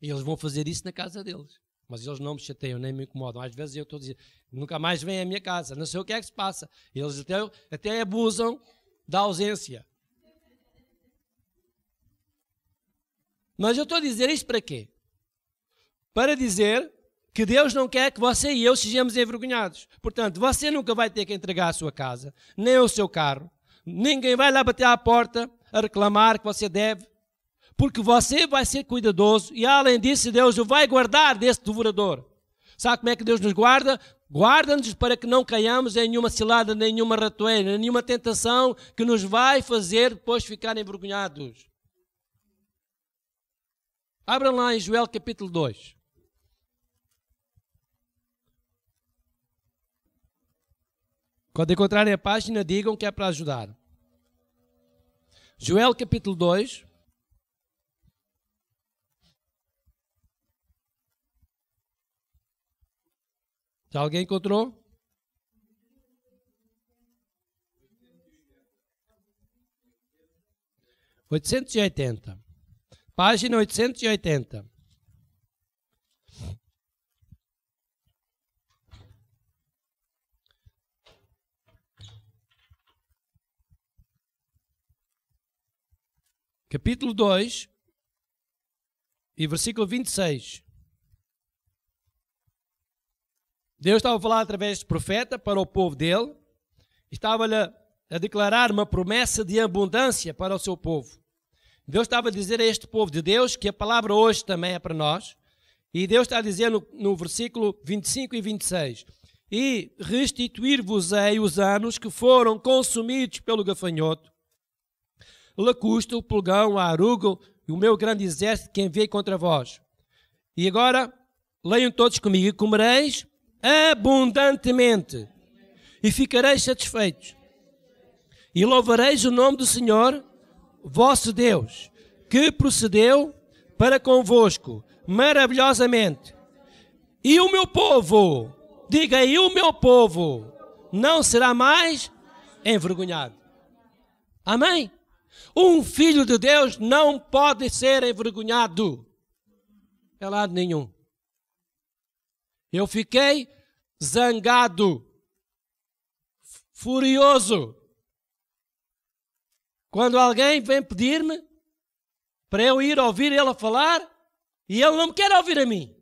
E eles vão fazer isso na casa deles. Mas eles não me chateiam, nem me incomodam. Às vezes eu estou a dizer, nunca mais vêm à minha casa, não sei o que é que se passa. Eles até abusam da ausência. Mas eu estou a dizer isto para quê? Para dizer que Deus não quer que você e eu sejamos envergonhados. Portanto, você nunca vai ter que entregar a sua casa, nem o seu carro. Ninguém vai lá bater à porta a reclamar que você deve. Porque você vai ser cuidadoso e, além disso, Deus o vai guardar desse devorador. Sabe como é que Deus nos guarda? Guarda-nos para que não caiamos em nenhuma cilada, nem nenhuma ratoeira, nenhuma tentação que nos vai fazer depois ficar envergonhados. Abram lá em Joel capítulo 2. Quando encontrarem a página, digam que é para ajudar. Joel capítulo 2. Já alguém encontrou? (880). Página 880. Capítulo 2 e versículo 26. Deus estava a falar através de profeta para o povo dele. Estava-lhe a declarar uma promessa de abundância para o seu povo. Deus estava a dizer a este povo de Deus que a palavra hoje também é para nós. E Deus está a dizer no versículo 25 e 26. E restituir-vos-ei os anos que foram consumidos pelo gafanhoto, o lacusto, o pulgão, a aruga e o meu grande exército que enviei contra vós. E agora, leiam todos comigo. E comereis abundantemente e ficareis satisfeitos. E louvareis o nome do Senhor, vosso Deus, que procedeu para convosco maravilhosamente. E o meu povo, diga aí, o meu povo não será mais envergonhado. Amém? Um filho de Deus não pode ser envergonhado. É lado nenhum. Eu fiquei zangado, furioso, quando alguém vem pedir-me para eu ir ouvir ele a falar e ele não me quer ouvir a mim.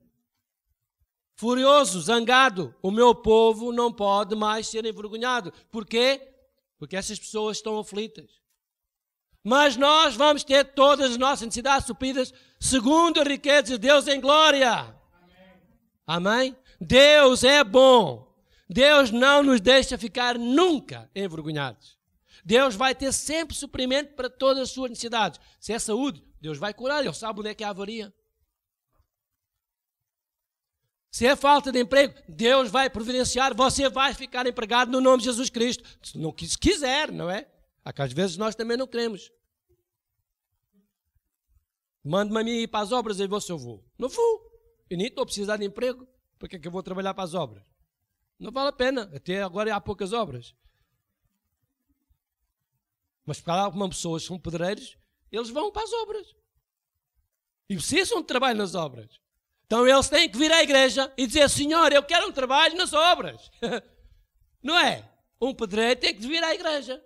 Furioso, zangado. O meu povo não pode mais ser envergonhado. Porquê? Porque essas pessoas estão aflitas. Mas nós vamos ter todas as nossas necessidades supridas segundo a riqueza de Deus em glória. Amém? Deus é bom. Deus não nos deixa ficar nunca envergonhados. Deus vai ter sempre suprimento para todas as suas necessidades. Se é saúde, Deus vai curar. Ele sabe onde é que há avaria. Se é falta de emprego, Deus vai providenciar. Você vai ficar empregado no nome de Jesus Cristo. Se quiser, não é? Às vezes nós também não queremos. Manda-me a mim ir para as obras e vou se eu vou. Não vou. Eu nem estou a precisar de emprego. Por que é que eu vou trabalhar para as obras? Não vale a pena. Até agora há poucas obras. Mas para algumas pessoas que são pedreiros, eles vão para as obras. E precisam de trabalho nas obras. Então eles têm que vir à igreja e dizer: Senhor, eu quero um trabalho nas obras. Não é? Um pedreiro tem que vir à igreja,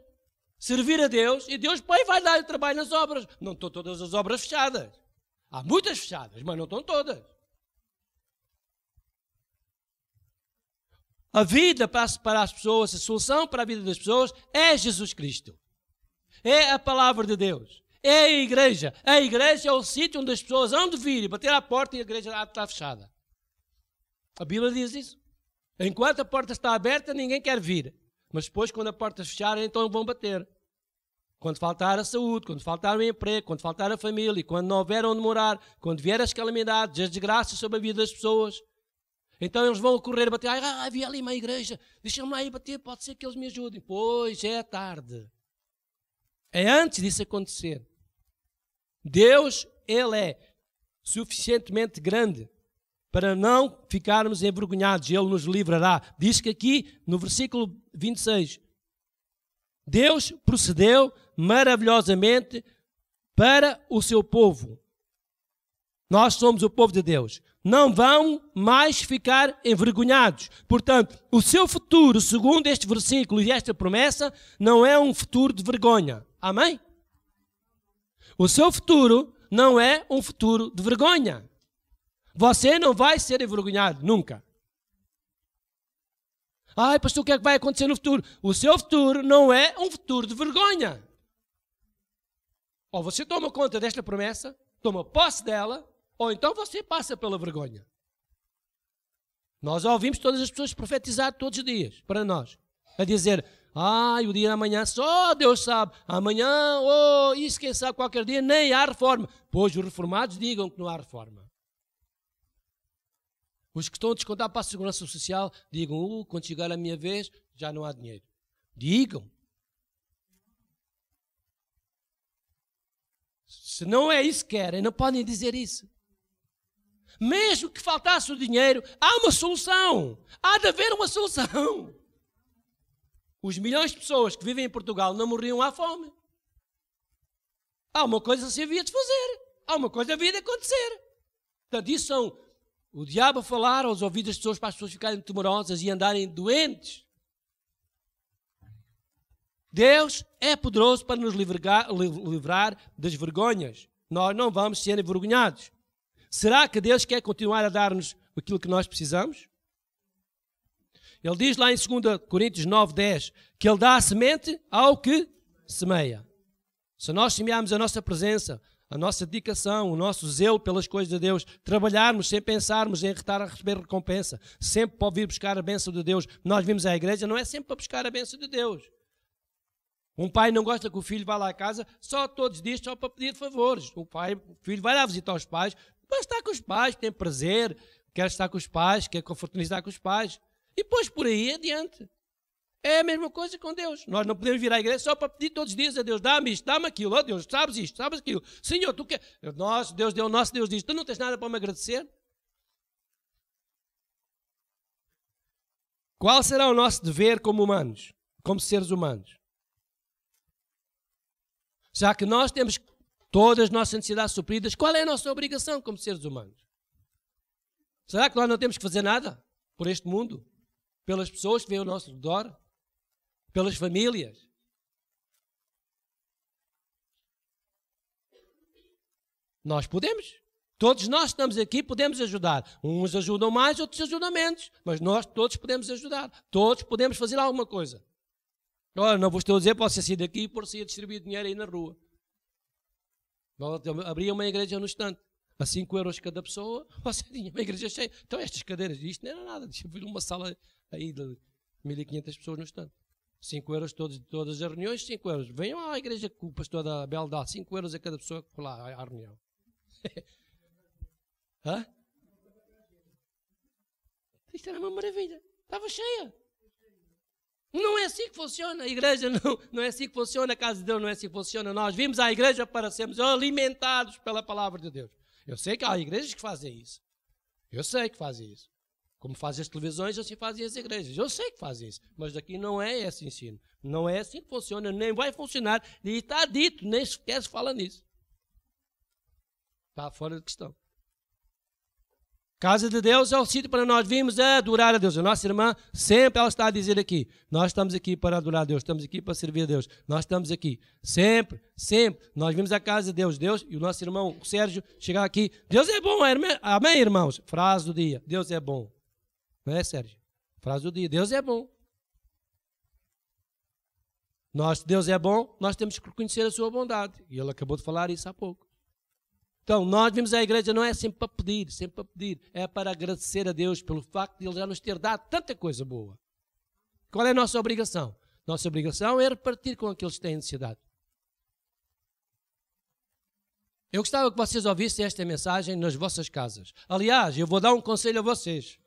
servir a Deus, e Deus depois vai dar o trabalho nas obras. Não estão todas as obras fechadas. Há muitas fechadas, mas não estão todas. A vida para as pessoas, a solução para a vida das pessoas é Jesus Cristo. É a palavra de Deus. É a igreja. A igreja é o sítio onde as pessoas hão de vir e bater à porta e a igreja está fechada. A Bíblia diz isso. Enquanto a porta está aberta, ninguém quer vir. Mas depois, quando a porta fechar, então vão bater. Quando faltar a saúde, quando faltar o emprego, quando faltar a família, quando não houver onde morar, quando vier as calamidades, as desgraças sobre a vida das pessoas, então eles vão correr, bater. Havia ali uma igreja, deixa-me lá ir bater, pode ser que eles me ajudem. Pois, é tarde. É antes disso acontecer. Deus, Ele é suficientemente grande para não ficarmos envergonhados. Ele nos livrará. Diz que aqui, no versículo 26, Deus procedeu maravilhosamente para o seu povo. Nós somos o povo de Deus. Não vão mais ficar envergonhados. Portanto, o seu futuro, segundo este versículo e esta promessa, não é um futuro de vergonha. Amém? O seu futuro não é um futuro de vergonha. Você não vai ser envergonhado, nunca. Pastor, o que é que vai acontecer no futuro? O seu futuro não é um futuro de vergonha. Ou você toma conta desta promessa, toma posse dela, ou então você passa pela vergonha. Nós ouvimos todas as pessoas profetizar todos os dias para nós, a dizer: O dia de amanhã só Deus sabe. Amanhã, isso quem sabe qualquer dia, nem há reforma. Pois os reformados digam que não há reforma. Os que estão a descontar para a Segurança Social digam, quando chegar a minha vez, já não há dinheiro. Digam. Se não é isso que querem, não podem dizer isso. Mesmo que faltasse o dinheiro, há uma solução. Há de haver uma solução. Os milhões de pessoas que vivem em Portugal não morriam à fome. Há uma coisa que se havia de fazer. Há uma coisa que havia de acontecer. Portanto, isso são o diabo a falar aos ouvidos das pessoas para as pessoas ficarem temerosas e andarem doentes. Deus é poderoso para nos livrar das vergonhas. Nós não vamos ser envergonhados. Será que Deus quer continuar a dar-nos aquilo que nós precisamos? Ele diz lá em 2 Coríntios 9:10 que Ele dá a semente ao que semeia. Se nós semearmos a nossa presença, a nossa dedicação, o nosso zelo pelas coisas de Deus, trabalharmos sem pensarmos em estar a receber recompensa, sempre para vir buscar a bênção de Deus. Nós vimos à igreja, não é sempre para buscar a bênção de Deus. Um pai não gosta que o filho vá lá à casa só todos os dias, só para pedir favores. O filho vai lá visitar os pais, para estar com os pais, tem prazer, quer estar com os pais, quer confraternizar com os pais. E depois por aí adiante. É a mesma coisa com Deus. Nós não podemos vir à igreja só para pedir todos os dias a Deus, dá-me isto, dá-me aquilo, Deus, sabes isto, sabes aquilo. Senhor, tu quer... Deus deu, nosso Deus diz, tu não tens nada para me agradecer? Qual será o nosso dever como humanos, como seres humanos? Já que nós temos todas as nossas necessidades supridas, qual é a nossa obrigação como seres humanos? Será que nós não temos que fazer nada por este mundo? Pelas pessoas que vêm ao nosso redor? Pelas famílias? Nós podemos. Todos nós estamos aqui, podemos ajudar. Uns ajudam mais, outros ajudam menos. Mas nós todos podemos ajudar. Todos podemos fazer alguma coisa. Agora, não vos estou a dizer, posso sair daqui e pôr-se a distribuir dinheiro aí na rua. Abria uma igreja no estante. A 5 euros cada pessoa, você tinha uma igreja cheia. Então estas cadeiras, isto não era nada. Deixa eu ver uma sala aí de 1500 pessoas no estante. 5 euros todas as reuniões, 5 euros. Venham à igreja que o pastor da Bel dá 5 euros a cada pessoa que for lá à reunião. Hã? Isto era uma maravilha. Estava cheia. Não é assim que funciona a igreja, não é assim que funciona a casa de Deus, não é assim que funciona. Nós vimos à igreja para sermos alimentados pela palavra de Deus. Eu sei que há igrejas que fazem isso. Eu sei que fazem isso. Como fazem as televisões, assim fazem as igrejas. Eu sei que fazem isso. Mas aqui não é esse ensino. Não é assim que funciona, nem vai funcionar. E está dito, nem sequer se fala nisso. Está fora de questão. Casa de Deus é o sítio para nós virmos a adorar a Deus. A nossa irmã sempre ela está a dizer aqui, nós estamos aqui para adorar a Deus, estamos aqui para servir a Deus. Nós estamos aqui, sempre, sempre. Nós vimos a casa de Deus, e o nosso irmão o Sérgio chegar aqui. Deus é bom, amém, irmãos? Frase do dia, Deus é bom. Não é, Sérgio? Frase do dia, Deus é bom. Deus é bom, nós temos que reconhecer a sua bondade. E ele acabou de falar isso há pouco. Então, nós vimos a igreja não é sempre para pedir, é para agradecer a Deus pelo facto de Ele já nos ter dado tanta coisa boa. Qual é a nossa obrigação? Nossa obrigação é repartir com aqueles que têm necessidade. Eu gostava que vocês ouvissem esta mensagem nas vossas casas. Aliás, eu vou dar um conselho a vocês.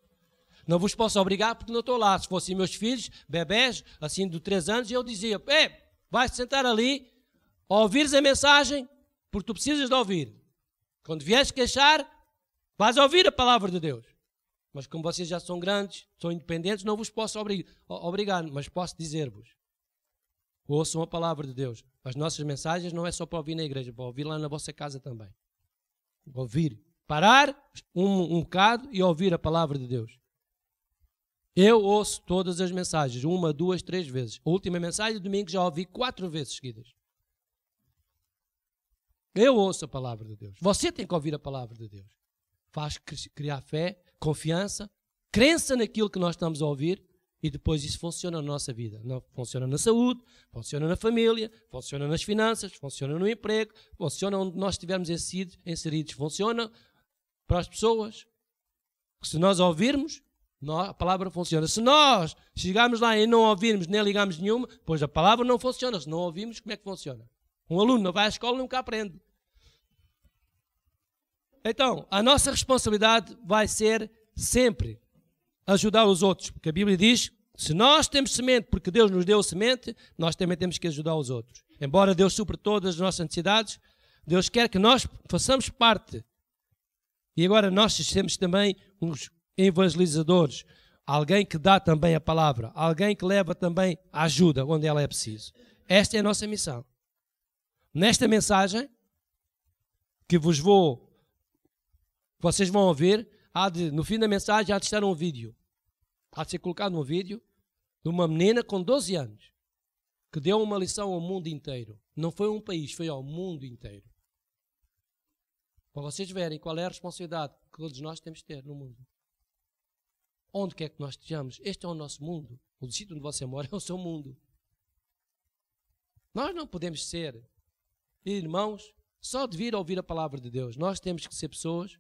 Não vos posso obrigar porque não estou lá. Se fossem meus filhos, bebés, assim de 3 anos, eu dizia, vai-te sentar ali, ouvires a mensagem, porque tu precisas de ouvir. Quando vieres queixar, vais ouvir a palavra de Deus. Mas como vocês já são grandes, são independentes, não vos posso obrigar, mas posso dizer-vos. Ouçam a palavra de Deus. As nossas mensagens não é só para ouvir na igreja, para ouvir lá na vossa casa também. Ouvir. Parar um bocado e ouvir a palavra de Deus. Eu ouço todas as mensagens, 1, 2, 3 vezes. A última mensagem, domingo, já ouvi 4 vezes seguidas. Eu ouço a palavra de Deus. Você tem que ouvir a palavra de Deus. Faz criar fé, confiança, crença naquilo que nós estamos a ouvir e depois isso funciona na nossa vida. Não, funciona na saúde, funciona na família, funciona nas finanças, funciona no emprego, funciona onde nós estivermos inseridos, funciona para as pessoas. Se nós ouvirmos, A palavra funciona. Se nós chegarmos lá e não ouvirmos nem ligarmos nenhuma, pois a palavra não funciona. Se não ouvirmos, como é que funciona? Um aluno não vai à escola e nunca aprende. Então, a nossa responsabilidade vai ser sempre ajudar os outros. Porque a Bíblia diz, se nós temos semente, porque Deus nos deu semente, nós também temos que ajudar os outros. Embora Deus supra todas as nossas necessidades, Deus quer que nós façamos parte. E agora nós sejamos também uns evangelizadores, alguém que dá também a palavra, alguém que leva também a ajuda onde ela é preciso. Esta é a nossa missão. Nesta mensagem que vocês vão ouvir, no fim da mensagem há de estar um vídeo. Há de ser colocado um vídeo de uma menina com 12 anos que deu uma lição ao mundo inteiro. Não foi um país, foi ao mundo inteiro. Para vocês verem qual é a responsabilidade que todos nós temos de ter no mundo. Onde quer que nós estejamos, este é o nosso mundo. O sítio onde você mora é o seu mundo. Nós não podemos ser irmãos só de vir ouvir a palavra de Deus. Nós temos que ser pessoas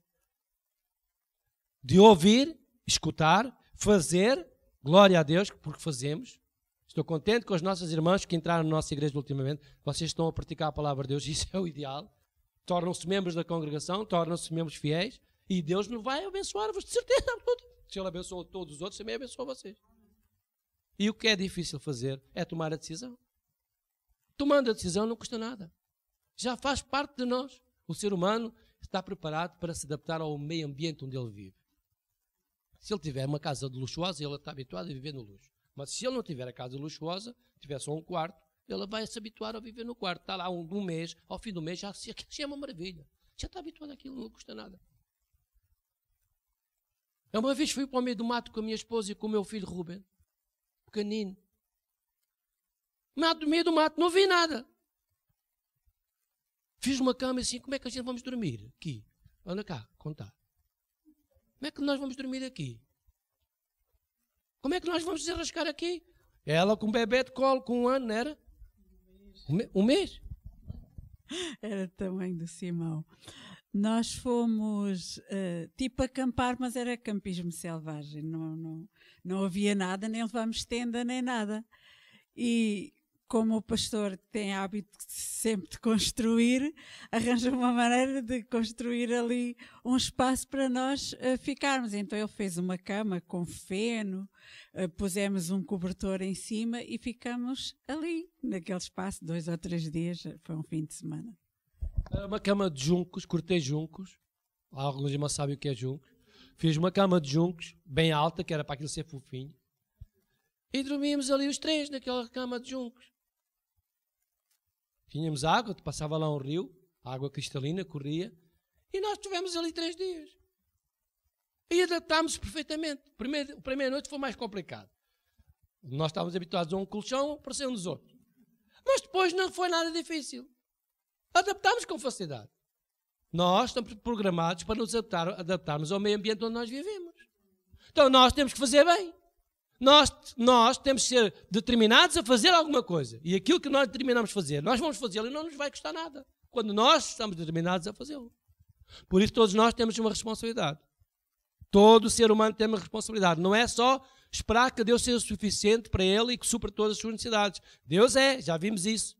de ouvir, escutar, fazer, glória a Deus, porque fazemos. Estou contente com as nossas irmãs que entraram na nossa igreja ultimamente. Vocês estão a praticar a palavra de Deus, isso é o ideal. Tornam-se membros da congregação, tornam-se membros fiéis e Deus nos vai abençoar-vos de certeza absoluta. Se Ele abençoou todos os outros, também abençoa vocês. E o que é difícil fazer é tomar a decisão. Tomando a decisão não custa nada. Já faz parte de nós. O ser humano está preparado para se adaptar ao meio ambiente onde ele vive. Se ele tiver uma casa luxuosa, ele está habituado a viver no luxo. Mas se ele não tiver a casa luxuosa, tiver só um quarto, ele vai se habituar a viver no quarto. Está lá um mês, ao fim do mês, já é uma maravilha. Já está habituado àquilo, não custa nada. Eu uma vez fui para o meio do mato com a minha esposa e com o meu filho Ruben, pequenino. No meio do mato, não vi nada. Fiz uma cama assim, como é que a gente vamos dormir? Aqui. Anda cá, contar. Como é que nós vamos dormir aqui? Como é que nós vamos desarrascar aqui? Ela com um bebê de colo, com 1 ano, não era? Um mês? Era o tamanho do Simão. Nós fomos tipo acampar, mas era campismo selvagem. Não havia nada, nem levámos tenda, nem nada. E como o pastor tem hábito sempre de construir, arranja uma maneira de construir ali um espaço para nós ficarmos. Então ele fez uma cama com feno, pusemos um cobertor em cima e ficamos ali, naquele espaço, 2 ou 3 dias, foi um fim de semana. Uma cama de juncos, cortei juncos. Alguns irmãos sabem o que é juncos. Fiz uma cama de juncos, bem alta, que era para aquilo ser fofinho. E dormíamos ali os 3 naquela cama de juncos. Tínhamos água, passava lá um rio, água cristalina, corria. E nós estivemos ali 3 dias. E adaptámos perfeitamente. A primeira noite foi mais complicado. Nós estávamos habituados a um colchão, parecendo-nos outro. Mas depois não foi nada difícil. Adaptámos com facilidade. Nós estamos programados para nos adaptarmos ao meio ambiente onde nós vivemos. Então nós temos que fazer bem. Nós temos que ser determinados a fazer alguma coisa. E aquilo que nós determinamos fazer, nós vamos fazê-lo e não nos vai custar nada. Quando nós estamos determinados a fazê-lo. Por isso todos nós temos uma responsabilidade. Todo ser humano tem uma responsabilidade. Não é só esperar que Deus seja suficiente para ele e que supra todas as suas necessidades. Deus é, já vimos isso.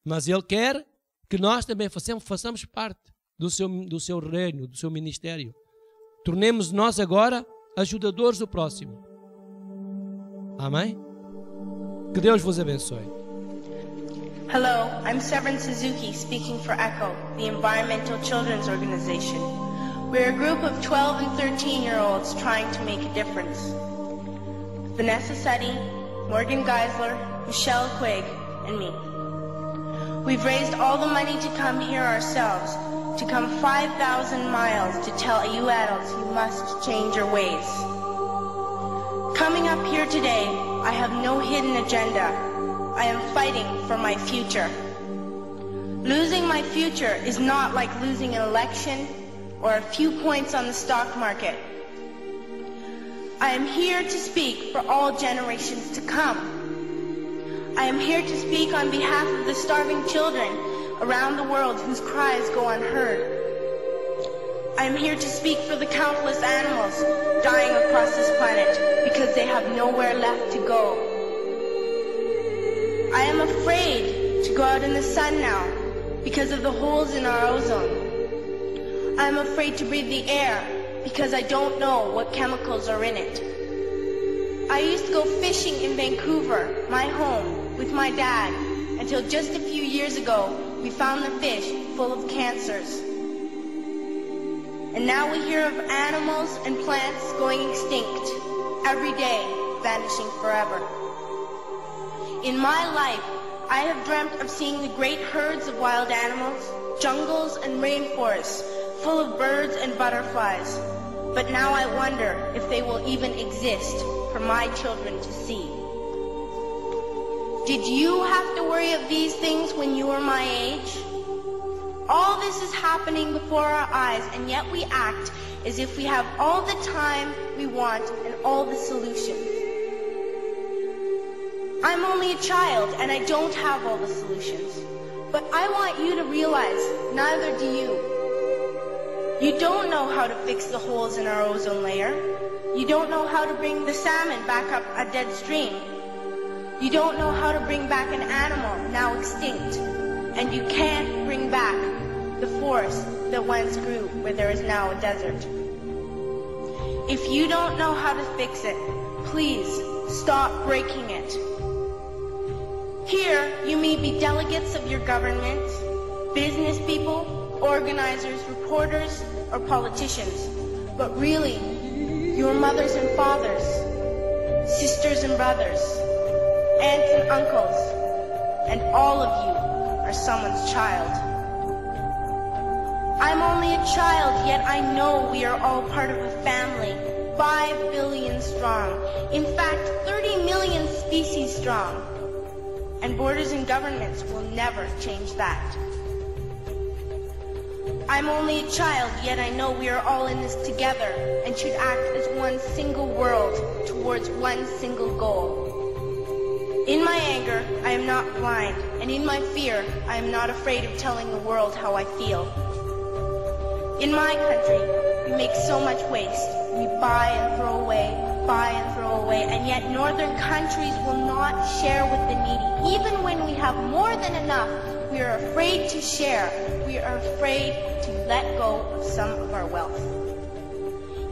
Mas Ele quer que nós também façamos parte do seu reino, do seu ministério. Tornemos nós agora ajudadores do próximo. Amém? Que Deus vos abençoe. Hello, I'm Severin Suzuki speaking for ECHO, the Environmental Children's Organization. We're a group of 12 and 13-year-olds trying to make a difference. Vanessa Seti, Morgan Geisler, Michelle Quigg, and me. We've raised all the money to come here ourselves, to come 5,000 miles to tell you adults you must change your ways. Coming up here today, I have no hidden agenda. I am fighting for my future. Losing my future is not like losing an election or a few points on the stock market. I am here to speak for all generations to come. I am here to speak on behalf of the starving children around the world whose cries go unheard. I am here to speak for the countless animals dying across this planet because they have nowhere left to go. I am afraid to go out in the sun now because of the holes in our ozone. I am afraid to breathe the air because I don't know what chemicals are in it. I used to go fishing in Vancouver, my home, with my dad, until just a few years ago we found the fish full of cancers. And now we hear of animals and plants going extinct, every day vanishing forever. In my life, I have dreamt of seeing the great herds of wild animals, jungles and rainforests full of birds and butterflies. But now I wonder if they will even exist for my children to see. Did you have to worry of these things when you were my age? All this is happening before our eyes, and yet we act as if we have all the time we want and all the solutions. I'm only a child, and I don't have all the solutions. But I want you to realize, neither do you. You don't know how to fix the holes in our ozone layer. You don't know how to bring the salmon back up a dead stream. You don't know how to bring back an animal now extinct. And you can't bring back the forest that once grew where there is now a desert. If you don't know how to fix it, please stop breaking it. Here, you may be delegates of your government, business people, organizers, reporters, or politicians, but really, your mothers and fathers, sisters and brothers, aunts and uncles, and all of you are someone's child. I'm only a child, yet I know we are all part of a family, 5 billion strong. In fact, 30 million species strong. And borders and governments will never change that. I'm only a child, yet I know we are all in this together and should act as one single world towards one single goal. In my anger, I am not blind, and in my fear, I am not afraid of telling the world how I feel. In my country, we make so much waste. We buy and throw away, and yet northern countries will not share with the needy. Even when we have more than enough, we are afraid to share. We are afraid to let go of some of our wealth.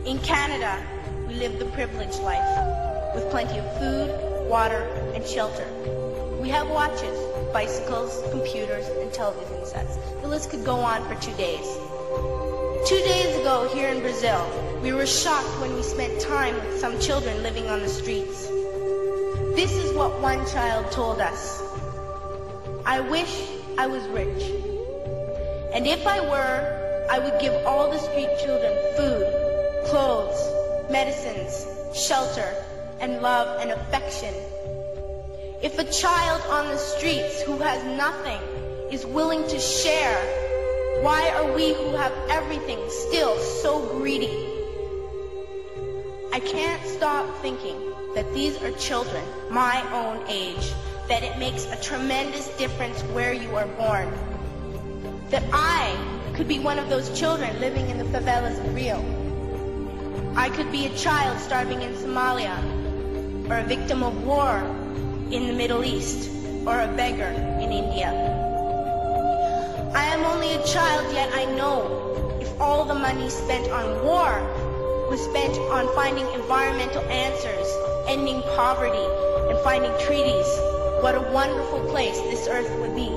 In Canada, we live the privileged life, with plenty of food, water, and shelter. We have watches, bicycles, computers, and television sets. The list could go on for 2 days. 2 days ago, here in Brazil, we were shocked when we spent time with some children living on the streets. This is what one child told us. I wish I was rich. And if I were, I would give all the street children food, clothes, medicines, shelter, and love and affection. If a child on the streets who has nothing is willing to share, why are we who have everything still so greedy? I can't stop thinking that these are children my own age, that it makes a tremendous difference where you are born. That I could be one of those children living in the favelas of Rio. I could be a child starving in Somalia, or a victim of war in the Middle East, or a beggar in India. I am only a child, yet I know if all the money spent on war was spent on finding environmental answers, ending poverty, and finding treaties, what a wonderful place this earth would be.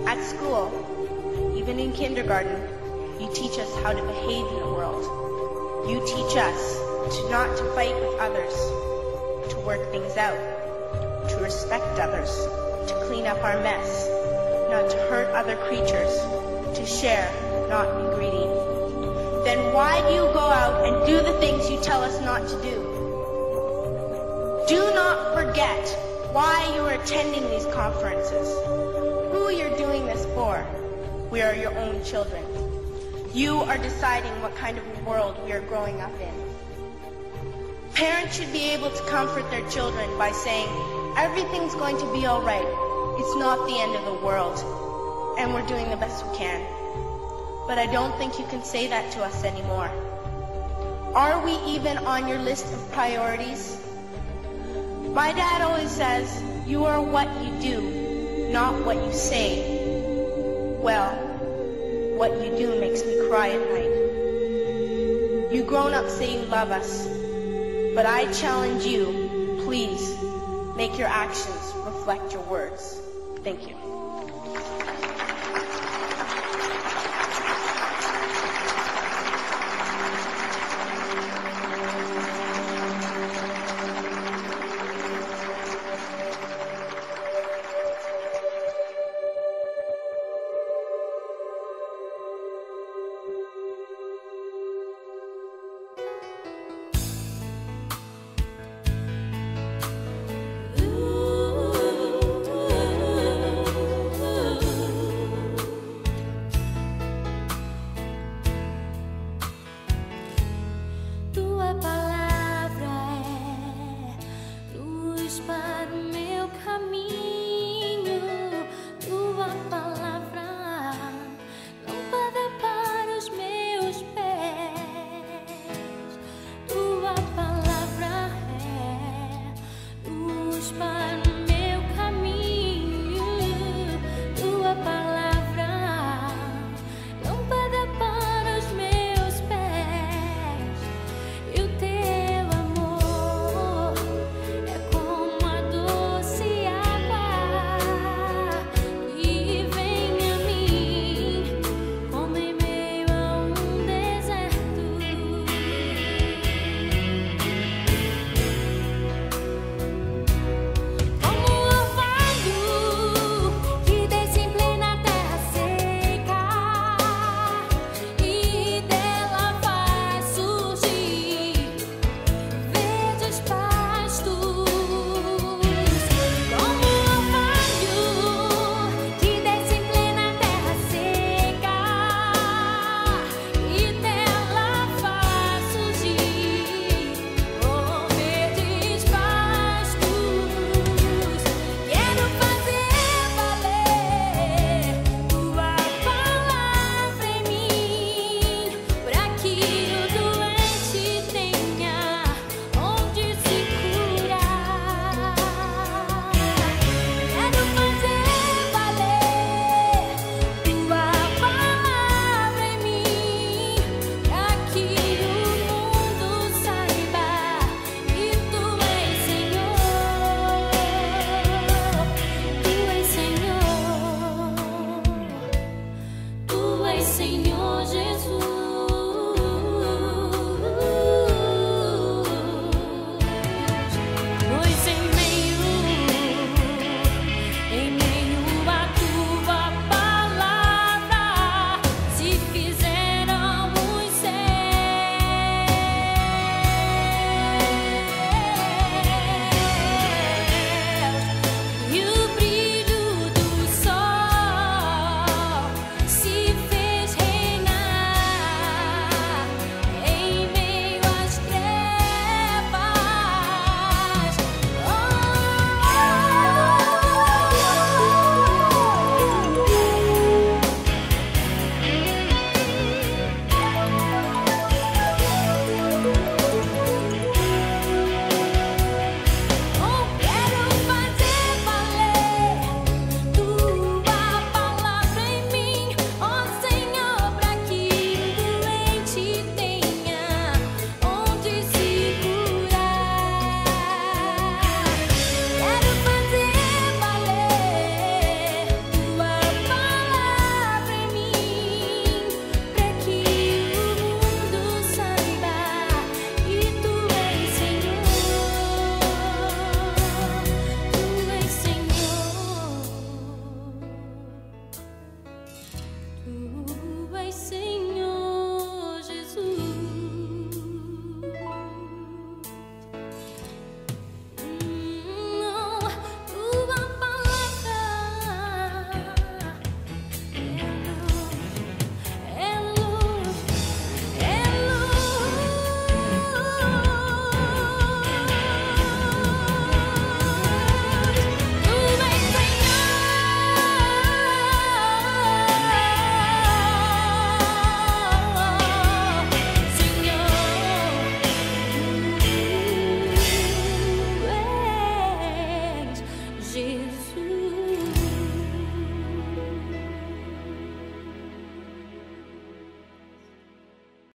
At school, even in kindergarten, you teach us how to behave in the world. You teach us not to fight with others, to work things out, to respect others, to clean up our mess, not to hurt other creatures, to share, not be greedy. Then why do you go out and do the things you tell us not to do? Do not forget why you are attending these conferences, who you're doing this for. We are your own children. You are deciding what kind of world we are growing up in. Parents should be able to comfort their children by saying, everything's going to be all right. It's not the end of the world, and we're doing the best we can. but I don't think you can say that to us anymore. Are we even on your list of priorities? My dad always says, you are what you do, not what you say. Well, what you do makes me cry at night. You grown-ups say you love us, but I challenge you, please, make your actions reflect your words. Thank you.